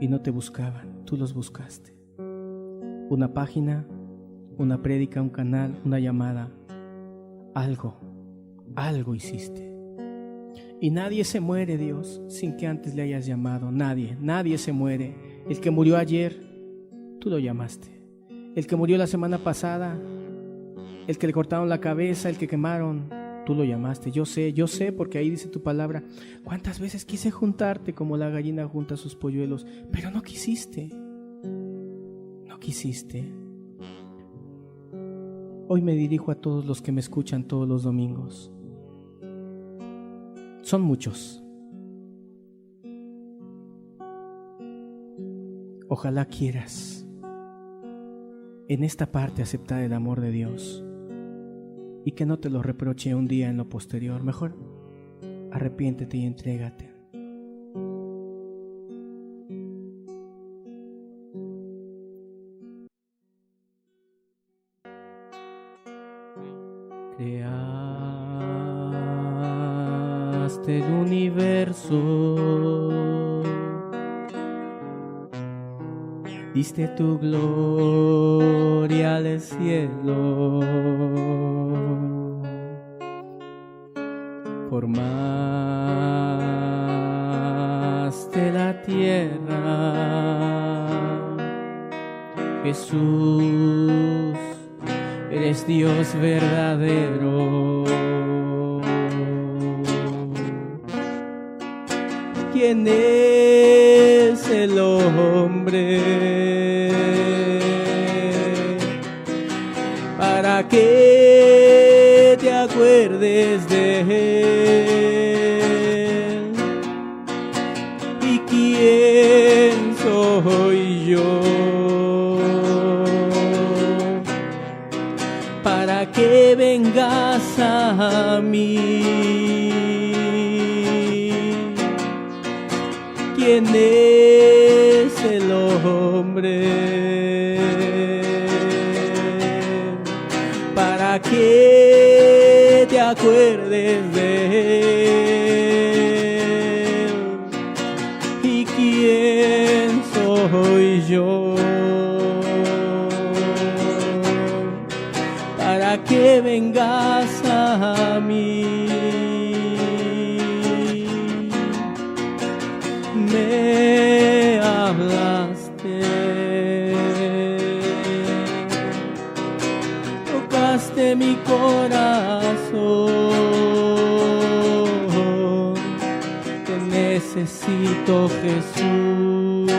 y no te buscaban, tú los buscaste. Una página, una prédica, un canal, una llamada, algo hiciste. Y nadie se muere, Dios, sin que antes le hayas llamado. Nadie se muere. El que murió ayer, tú lo llamaste. El que murió la semana pasada, el que le cortaron la cabeza, el que quemaron, tú lo llamaste. Yo sé, porque ahí dice tu palabra. ¿Cuántas veces quise juntarte como la gallina junta sus polluelos? Pero no quisiste. No quisiste. Hoy me dirijo a todos los que me escuchan todos los domingos. Son muchos. Ojalá quieras en esta parte aceptar el amor de Dios y que no te lo reproche un día en lo posterior. Mejor arrepiéntete y entrégate. Creaste el universo, diste tu gloria al cielo, formaste la tierra. Jesús, eres Dios verdadero. ¿Quién es el hombre para que te acuerdes de él? ¿Y quién soy yo para que vengas a mí? ¿Quién es el hombre para que te acuerdes de él? ¿Y quién soy yo para que vengas a mí? Me hablaste, tocaste mi corazón. Te necesito, Jesús.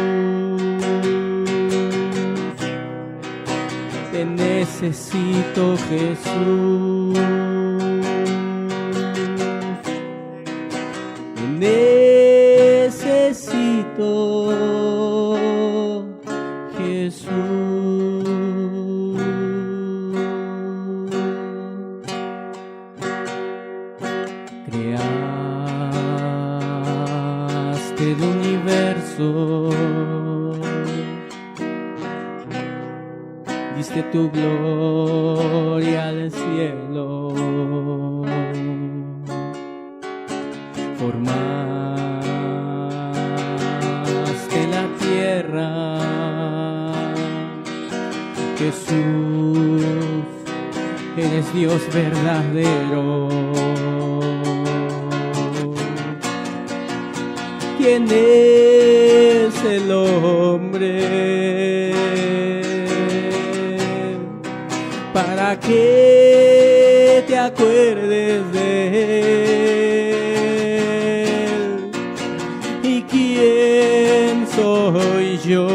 Te necesito, Jesús. Necesito, Jesús. Creaste el universo, diste tu gloria al cielo, formaste la tierra. Jesús, eres Dios verdadero. ¿Quién es el hombre para que te acuerdes de él? ¿Y quién soy yo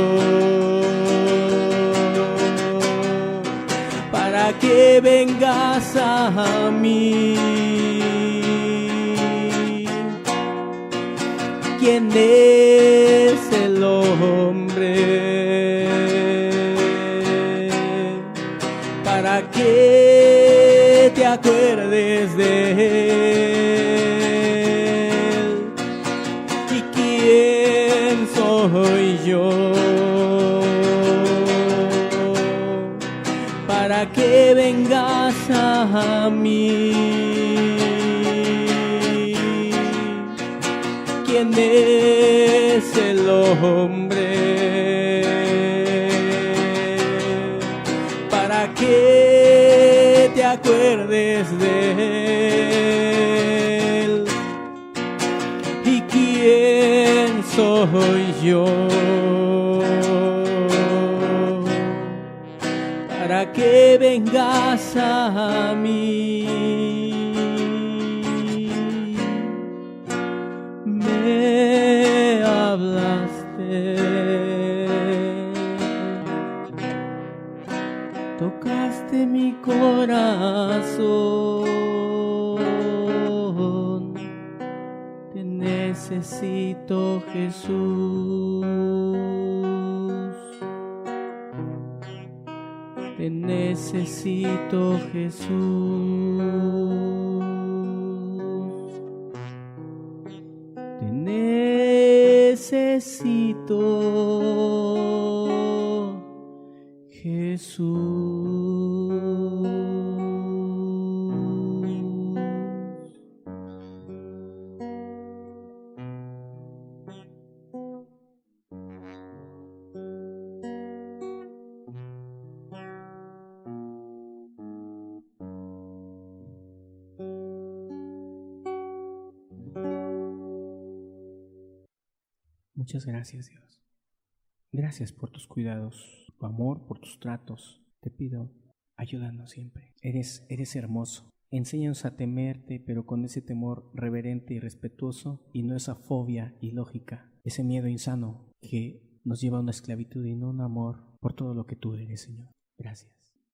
para que vengas a mí? ¿Quién es el hombre para que te acuerdes de él? ¿Y quién soy yo para que vengas a mí? ¿Quién es el hombre para que te acuerdes de él? ¿Y quién soy yo para que vengas a mí? Me hablaste, tocaste mi corazón. Te necesito, Jesús. Te necesito, Jesús. Te necesito, Jesús. Muchas gracias, Dios. Gracias por tus cuidados, tu amor, por tus tratos. Te pido, ayúdanos siempre. Eres hermoso. Enséñanos a temerte, pero con ese temor reverente y respetuoso, y no esa fobia ilógica, ese miedo insano que nos lleva a una esclavitud y no un amor por todo lo que tú eres, Señor. Gracias.